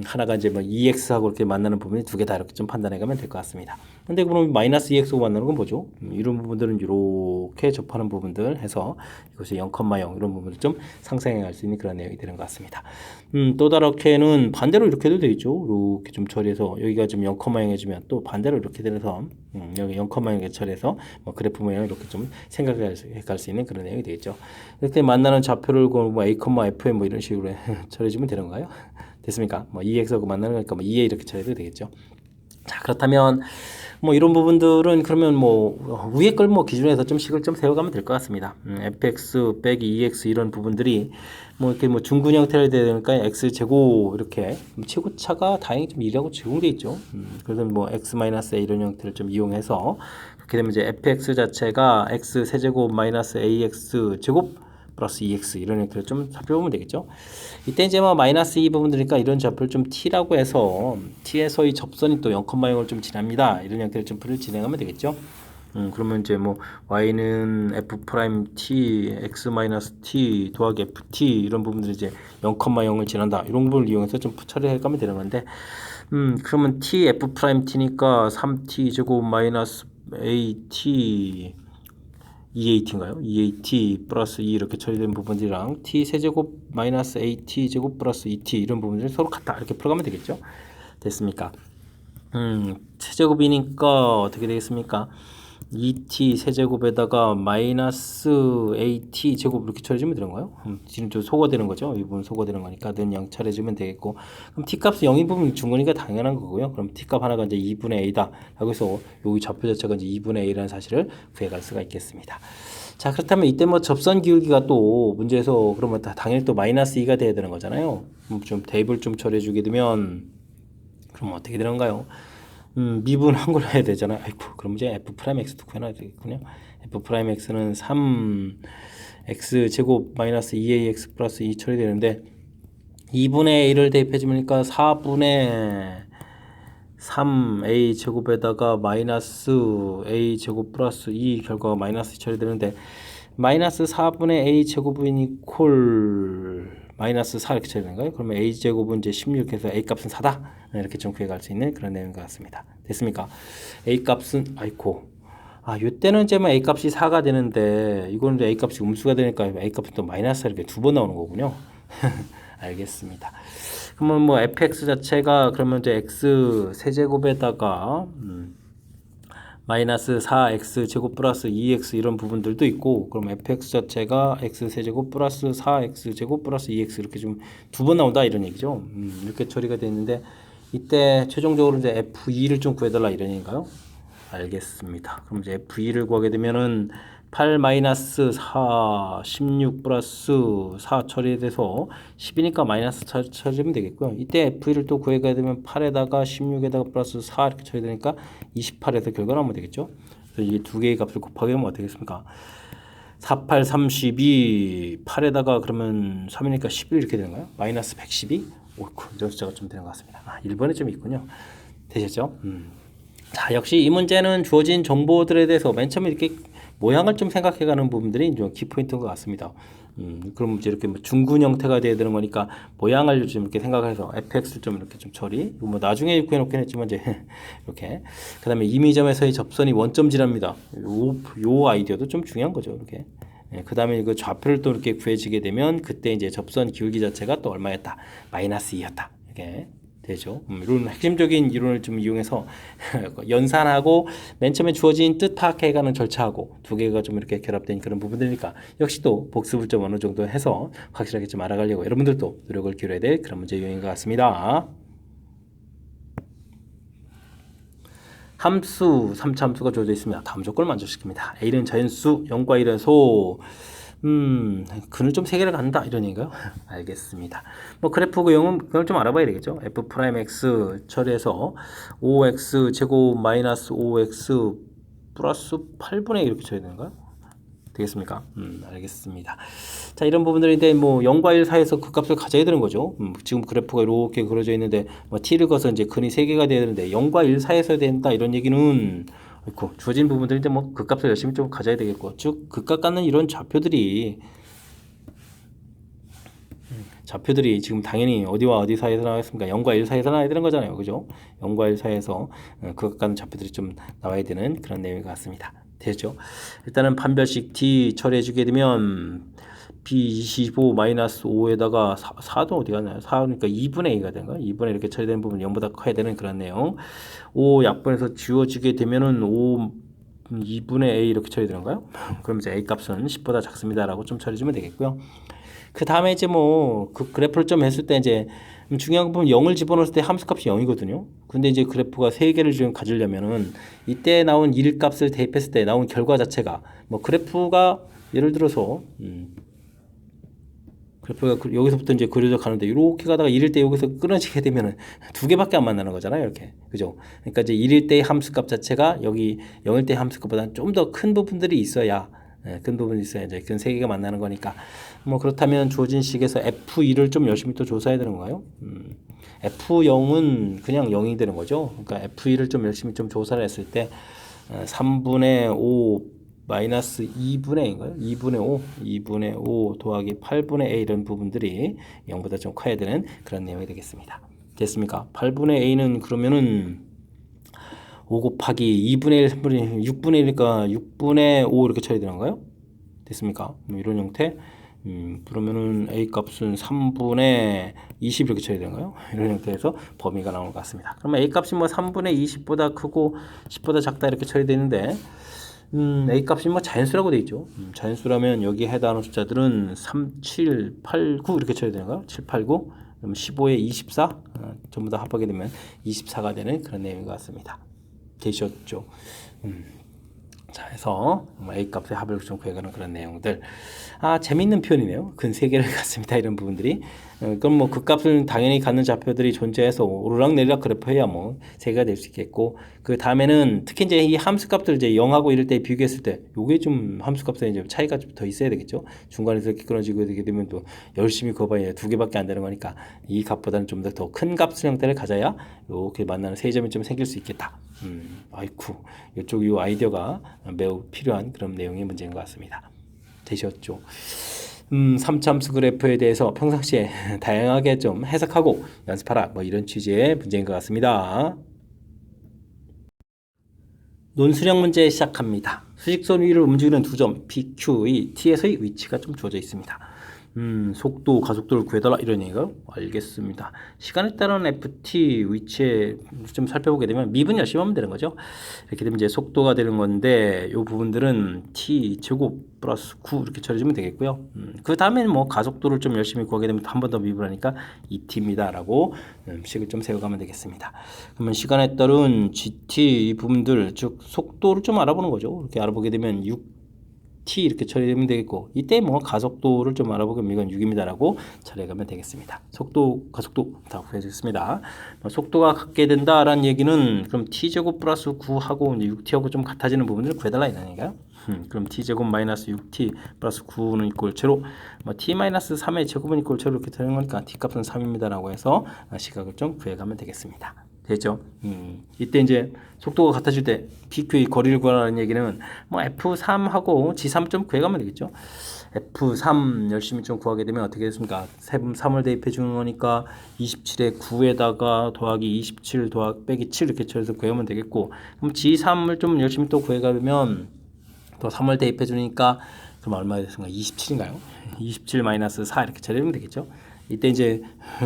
하나가 이제 뭐 2x하고 이렇게 만나는 부분이 두 개 다 이렇게 좀 판단해가면 될 것 같습니다. 근데 그럼 마이너스 2x하고 만나는 건 뭐죠? 이런 부분들은 이렇게 접하는 부분들 해서 이것이 0,0 이런 부분을 좀 상상해갈 수 있는 그런 내용이 되는 것 같습니다. 또 다르게는 반대로 이렇게 해도 되죠. 이렇게 좀 처리해서 여기가 좀 0,0 해주면 또 반대로 이렇게 돼서 여기 0,0에 처리해서 뭐 그래프 모양을 이렇게 좀 생각해 갈 수 있는 그런 내용이 되겠죠. 이렇게 만나는 좌표를 뭐 a, fm 뭐 이런 식으로 처리해주면 되는 건가요? 됐습니까? 뭐 2x하고 만나는 거니까 뭐 2에 이렇게 처리해도 되겠죠. 자, 그렇다면 뭐 이런 부분들은 그러면 뭐 위에 걸 뭐 기준에서 좀 식을 좀 세워가면 될 것 같습니다. fx 빼기 2x 이런 부분들이 뭐 이렇게 뭐 중근 형태로 되니까 x 제곱 이렇게 최고차가 다행히 좀 2라고 제공돼 있죠. 그래서 뭐 x 마이너스 a 이런 형태를 좀 이용해서 그렇게 되면 이제 fx 자체가 x 세제곱 마이너스 ax 제곱 플러스 2x 이런 형태를 좀 살펴보면 되겠죠. 이때 이제 뭐 마이너스 2 부분들이니까 이런 좌표를 좀 t라고 해서 t에서 이 접선이 또 0,0을 좀 지납니다. 이런 형태를 좀 풀을 진행하면 되겠죠. 그러면 이제 뭐 y는 f 프라임 t x 마이너스 t 더하기 ft 이런 부분들이 이제 0,0을 지난다. 이런 부분을 이용해서 좀 처리해 가면 되는 건데, 그러면 t f 프라임 t니까 3t 제곱 마이너스 at 2at인가요? 2at 플러스 2 이렇게 처리된 부분들이랑 t 세제곱 마이너스 at 제곱 플러스 2t 이런 부분들이 서로 같다 이렇게 풀어가면 되겠죠. 됐습니까? 세제곱이니까 어떻게 되겠습니까? 2t 세제곱에다가 마이너스 at 제곱 이렇게 처리해주면 되는 거예요. 지금 좀 소거되는 거죠. 이 부분 소거되는 거니까 는 0 처리해주면 되겠고, 그럼 t값이 0인 부분 중근이니까 당연한 거고요. 그럼 t값 하나가 이제 2분의 a다 하고 해서 여기 좌표 자체가 이제 2분의 a라는 사실을 구해갈 수가 있겠습니다. 자, 그렇다면 이때 뭐 접선 기울기가 또 문제에서 그러면 당연히 또 마이너스 2가 돼야 되는 거잖아요. 좀 대입을 좀 처리해주게 되면 그럼 어떻게 되는가요? 미분 한걸 해야 되잖아요. 아이고, 그럼 이제 f 프라임 x도 구해놔야 되겠군요. f 프라임 x는 3 x 제곱 마이너스 2ax 플러스 2 처리되는데 2분의 1을 대입해주니까 4분의 3a 제곱에다가 마이너스 a 제곱 플러스 2 결과가 마이너스 처리되는데 마이너스 4분의 a 제곱은 이퀄 마이너스 4 이렇게 쳐야 되는가요? 그러면 a 제곱은 이제 16해서 a 값은 4다 이렇게 좀 구해갈 수 있는 그런 내용인 것 같습니다. 됐습니까? a 값은 아이고 이때는 이제 a 값이 4가 되는데 이거는 이제 a 값이 음수가 되니까 a 값은 또 마이너스 이렇게 두 번 나오는 거군요. 알겠습니다. 그러면 뭐 fx 자체가 그러면 이제 x 세제곱에다가 마이너스 4x 제곱 플러스 2x 이런 부분들도 있고 그럼 fx 자체가 x 세제곱 플러스 4x 제곱 플러스 2x 이렇게 좀 두 번 나온다 이런 얘기죠. 이렇게 처리가 되어 있는데 이때 최종적으로 이제 f2를 좀 구해달라 이런 얘기인가요? 알겠습니다. 그럼 이제 f2를 구하게 되면은 8 마이너스 4 16 플러스 4 처리돼서 10이니까 마이너스 처리하면 되겠고요. 이때 f2를 또 구해가야 되면 8에다가 16에다가 플러스 4 이렇게 처리되니까 28에서 결과 나오면 되겠죠. 그래서 이 두 개의 값을 곱하게 하면 어떻게 되겠습니까? 4, 8, 32 8에다가 그러면 3이니까 11 이렇게 되는가요? 마이너스 112? 옳고 이런 숫자가 좀 되는 것 같습니다. 1번에 좀 있군요. 되셨죠? 자, 역시 이 문제는 주어진 정보들에 대해서 맨 처음에 이렇게 모양을 좀 생각해가는 부분들이 좀 키포인트인 것 같습니다. 그럼 이제 이렇게 뭐 중근 형태가 돼야 되는 거니까 모양을 좀 이렇게 생각해서 fx를 좀 이렇게 좀 처리. 뭐 나중에 구해놓긴 했지만 이제 이렇게. 그다음에 임의점에서의 접선이 원점지랍니다. 요 아이디어도 좀 중요한 거죠. 이렇게. 그다음에 그 좌표를 또 이렇게 구해지게 되면 그때 이제 접선 기울기 자체가 또 얼마였다? 마이너스 2였다. 이렇게. 되죠. 이런 핵심적인 이론을 좀 이용해서 연산하고 맨 처음에 주어진 뜻 파악해가는 절차하고 두 개가 좀 이렇게 결합된 그런 부분들이니까 역시 또 복습을 좀 어느 정도 해서 확실하게 좀 알아가려고 여러분들도 노력을 기울여야 될 그런 문제 유형인 것 같습니다. 함수 3차 함수가 주어져 있습니다. 다음 조건을 만족시킵니다. A는 자연수 0과 1에서 그는 좀 세계를 간다 이런 얘기인가요? 알겠습니다. 뭐 그래프 구형은 그걸 좀 알아봐야 되겠죠. f'(x) 처리해서 5x 제곱 마이너스 5x 플러스 8분의 1 이렇게 쳐야 되는가요? 되겠습니까? 알겠습니다. 자, 이런 부분들인데 뭐 0과 1 사이에서 그 값을 가져야 되는 거죠. 지금 그래프가 이렇게 그려져 있는데 뭐 t를 거서 이제 근이 3개가 돼야 되는데 0과 1 사이에서 된다 이런 얘기는 있고 주어진 부분들인데 뭐 그 값을 열심히 좀 가져야 되겠고 쭉 극값 갖는 이런 좌표들이 지금 당연히 어디와 어디 사이에서 나왔습니까? 0과 1 사이에서 나와야 되는 거잖아요. 그죠? 0과 1 사이에서 극값 갖는 좌표들이 좀 나와야 되는 그런 내용인 것 같습니다. 되죠? 일단은 판별식 t 처리해 주게 되면 B25 마이너스 5에다가 4도 어디 갔나요? 4니까 2분의 A가 되는 거야. 2분의 이렇게 처리되는 부분 0보다 커야 되는 그런 내용. 5 약분해서 지워지게 되면은 5 2분의 A 이렇게 처리되는가요? 그럼 이제 A 값은 10보다 작습니다라고 좀 처리해주면 되겠고요. 그 다음에 이제 뭐 그 그래프를 좀 했을 때 이제 중요한 부분 0을 집어넣었을 때 함수값이 0이거든요. 근데 이제 그래프가 3개를 지금 가지려면은 이때 나온 1 값을 대입했을 때 나온 결과 자체가 뭐 그래프가 예를 들어서 그래프가 여기서부터 이제 그려져 가는데 이렇게 가다가 1일 때 여기서 끊어지게 되면은 두 개밖에 안 만나는 거잖아요. 이렇게. 그죠? 그러니까 이제 1일 때의 함수값 자체가 여기 0일 때 함수값보다는 좀 더 큰 부분들이 있어야 큰 부분이 있어야 이제 그 세 개가 만나는 거니까 뭐 그렇다면 주어진 식에서 F2를 좀 열심히 또 조사해야 되는 거예요. F0은 그냥 0이 되는 거죠. 그러니까 F2를 좀 열심히 좀 조사를 했을 때 3분의 5 마이너스 2분의 A인가요? 2분의 5 더하기 8분의 A 이런 부분들이 0보다 좀 커야 되는 그런 내용이 되겠습니다. 됐습니까? 8분의 A는 그러면은 5 곱하기 2분의 1, 3분의 1, 6분의 1이니까 6분의 5 이렇게 처리 되는가요? 됐습니까? 뭐 이런 형태. 그러면은 A 값은 3분의 20 이렇게 처리 되는가요? 이런 형태에서 범위가 나오는 것 같습니다. 그러면 A 값이 뭐 3분의 20보다 크고 10보다 작다 이렇게 처리되는데 A 값이 뭐 자연수라고 되어 있죠. 자연수라면 여기에 해당하는 숫자들은 3, 7, 8, 9 이렇게 처리되는가요? 7, 8, 9 그럼 15에 24 전부 다 합하게 되면 24가 되는 그런 내용인 것 같습니다. 되셨죠? 자, 해서 A 값의 합을 좀 구해가는 그런 내용들. 재밌는 표현이네요. 근 3개를 갖습니다. 이런 부분들이. 그럼 뭐 그 값을 당연히 갖는 좌표들이 존재해서 오르락내리락 그래프해야 뭐 3개가 될 수 있겠고, 그 다음에는 특히 이제 이 함수 값들 이제 0하고 이럴 때 비교했을 때 요게 좀 함수 값에 이제 차이가 좀 더 있어야 되겠죠. 중간에서 이렇게 끊어지고 되게 되면 또 열심히 그어봐야 2개밖에 안 되는 거니까 이 값보다는 좀 더 큰 값 형태를 가져야 이렇게 만나는 세 점이 좀 생길 수 있겠다. 아이쿠 이쪽 이 아이디어가 매우 필요한 그런 내용의 문제인 것 같습니다. 되셨죠. 3참수 그래프에 대해서 평상시에 다양하게 좀 해석하고 연습하라 뭐 이런 취지의 문제인 것 같습니다. 논술형 문제 시작합니다. 수직선 위를 움직이는 두 점 PQ의 T에서의 위치가 좀 주어져 있습니다. 속도, 가속도를 구해달라 이런 얘기가 알겠습니다. 시간에 따른 FT 위치에 좀 살펴보게 되면 미분 열심히 하면 되는 거죠. 이렇게 되면 이제 속도가 되는 건데 이 부분들은 T 제곱 플러스 9 이렇게 처리해주면 되겠고요. 그 다음에는 뭐 가속도를 좀 열심히 구하게 되면 한 번 더 미분하니까 2T입니다 라고 식을 좀 세워가면 되겠습니다. 그러면 시간에 따른 GT 이 부분들 즉 속도를 좀 알아보는 거죠. 이렇게 알아보게 되면 6T 이렇게 처리하면 되겠고 이때 뭐 가속도를 좀 알아보면 이건 6입니다라고 처리해가면 되겠습니다. 속도, 가속도 다 구해주겠습니다. 속도가 같게 된다라는 얘기는 그럼 T제곱 플러스 9하고 6T하고 좀 같아지는 부분을 구해달라 이런 얘기가. 그럼 T제곱 마이너스 6T 플러스 9는 이꼴 제로 T 마이너스 3의 제곱은 이꼴 제로 이렇게 되는 거니까 T값은 3입니다라고 해서 시각을 좀 구해가면 되겠습니다. 됐죠? 이때 이제 속도가 같아질 때 PQ의 거리를 구하라는 얘기는 뭐 F3하고 G3 좀 구해가면 되겠죠? F3 열심히 좀 구하게 되면 어떻게 됐습니까? 3을 대입해 주는 거니까 27에 9에다가 더하기 27 더하기 빼기 7 이렇게 쳐서 구하면 되겠고 그럼 G3을 좀 열심히 또 구해가면 또 3을 대입해 주니까 그럼 얼마가 됐습니까? 27인가요? 27 마이너스 4 이렇게 처리하면 되겠죠? 이때 이제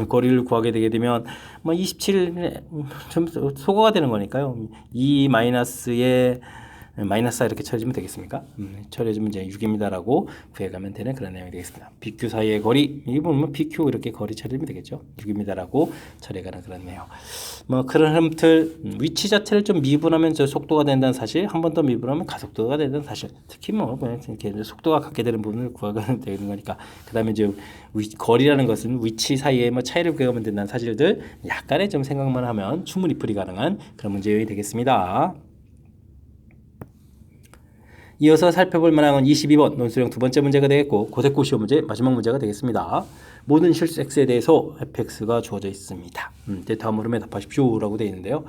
거리를 구하게 되게 되면 뭐 27에 좀 소거가 되는 거니까요. 2 마이너스에 마이너스 4 이렇게 처리해주면 되겠습니까? 처리해주면 이제 6입니다라고 구해가면 되는 그런 내용이 되겠습니다. BQ 사이의 거리 이 보면 BQ 이렇게 거리 처리하면 되겠죠. 6입니다라고 처리해가는 그런 내용. 뭐 그런 흐름틀 위치 자체를 좀 미분하면 저 속도가 된다는 사실, 한 번 더 미분하면 가속도가 된다는 사실. 특히 뭐 그냥 이렇게 속도가 갖게 되는 부분을 구하면 되는 거니까. 그다음에 이제 거리라는 것은 위치 사이에 뭐 차이를 구해가면 된다는 사실들 약간의 좀 생각만 하면 충분히 풀이 가능한 그런 문제가 되겠습니다. 이어서 살펴볼 만한 건 22번 논술형 두 번째 문제가 되겠고 고세코시오 문제 마지막 문제가 되겠습니다. 모든 실수 x에 대해서 fx가 주어져 있습니다. 다음 흐름에 답하십시오 라고 되어 있는데요.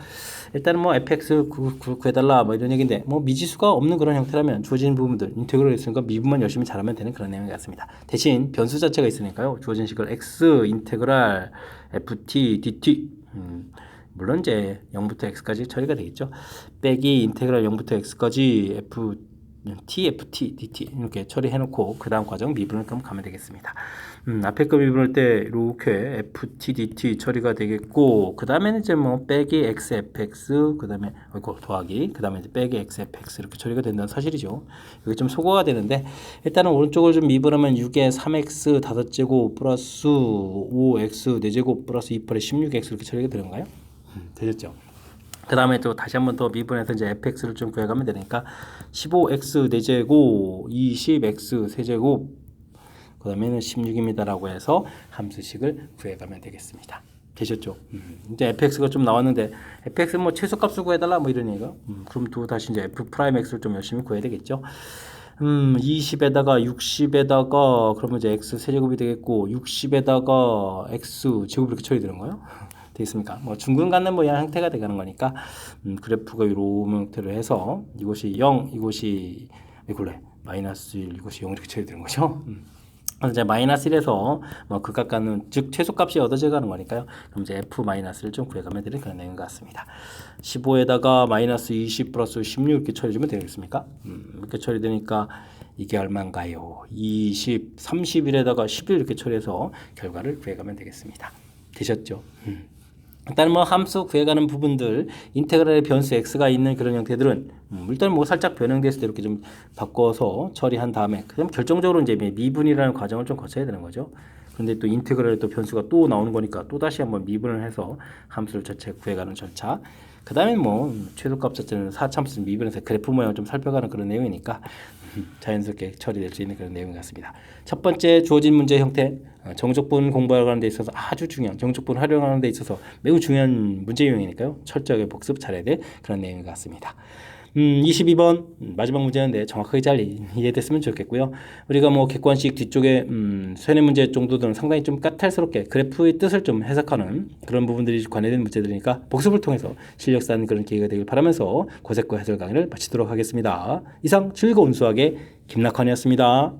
일단은 뭐 fx 구해달라 뭐 이런 얘기인데 뭐 미지수가 없는 그런 형태라면 주어진 부분들 인테그럴 했으니까 미분만 열심히 잘하면 되는 그런 내용 같습니다. 대신 변수 자체가 있으니까요. 주어진 식을 x 인테그랄 ft dt 물론 이제 0부터 x까지 처리가 되겠죠. 빼기 인테그랄 0부터 x까지 ft, dt 이렇게 처리해놓고 그 다음 과정 미분을 좀 가면 되겠습니다. 앞에 거 미분할 때 이렇게 ft, dt 처리가 되겠고 그 다음에는 이제 뭐 빼기 x, fx 그 다음에 더하기 그 다음에 이제 빼기 x, fx 이렇게 처리가 된다는 사실이죠. 여기 좀 소거가 되는데 일단은 오른쪽을 좀 미분하면 6에 3x 5제곱 플러스 5x 4제곱 플러스 2팔에 16x 이렇게 처리가 되는가요? 되셨죠? 그 다음에 또 다시 한번 더 미분해서 이제 fx를 좀 구해가면 되니까 15x 4제곱 20x 세제곱 그 다음에는 16입니다라고 해서 함수식을 구해가면 되겠습니다. 되셨죠? 이제 fx가 좀 나왔는데 fx 뭐 최소값을 구해달라 뭐 이런 얘기가 그럼 또 다시 이제 f'x를 좀 열심히 구해야 되겠죠? 20에다가 60에다가 그러면 이제 x 세제곱이 되겠고 60에다가 x 제곱 이렇게 처리되는 거예요? 되겠습니까? 뭐 중근 갖는 모양 형태가 되가는 거니까 그래프가 이런 형태로 해서 이곳이 0, 이곳이 마이너스 1, 이곳이 0 이렇게 처리되는 거죠. 이제 마이너스 1에서 뭐 극각 갖는 즉 최소값이 얻어져 가는 거니까요. 그럼 이제 f 마이너스를 좀 구해가면 되는 그런 내용 같습니다. 15에다가 마이너스 20 플러스 16 이렇게 처리해주면 되겠습니까? 이렇게 처리되니까 이게 얼마인가요? 20, 31에다가 11 이렇게 처리해서 결과를 구해가면 되겠습니다. 되셨죠? 일단 뭐 함수 구해가는 부분들 인테그랄의 변수 x가 있는 그런 형태들은 일단 뭐 살짝 변형됐을 때 이렇게 좀 바꿔서 처리한 다음에 그럼 결정적으로 이제 미분이라는 과정을 좀 거쳐야 되는 거죠. 그런데 또 인테그랄의 또 변수가 또 나오는 거니까 또 다시 한번 미분을 해서 함수를 전체 구해가는 절차. 그 다음에 뭐 최소값 자체는 4참수 미분해서 그래프 모양을 좀 살펴가는 그런 내용이니까 자연스럽게 처리될 수 있는 그런 내용 같습니다. 첫 번째 주어진 문제 형태 정적분 공부하는 데 있어서 아주 중요한 정적분 활용하는 데 있어서 매우 중요한 문제 유형이니까요. 철저하게 복습 잘해야 될 그런 내용 같습니다. 22번 마지막 문제인데 정확하게 잘 이해됐으면 좋겠고요. 우리가 뭐 객관식 뒤쪽에 세뇌 문제 정도들은 상당히 좀 까탈스럽게 그래프의 뜻을 좀 해석하는 그런 부분들이 관련된 문제들이니까 복습을 통해서 실력 쌓는 그런 기회가 되길 바라면서 고색과 해설 강의를 마치도록 하겠습니다. 이상 즐거운 수학의 김낙환이었습니다.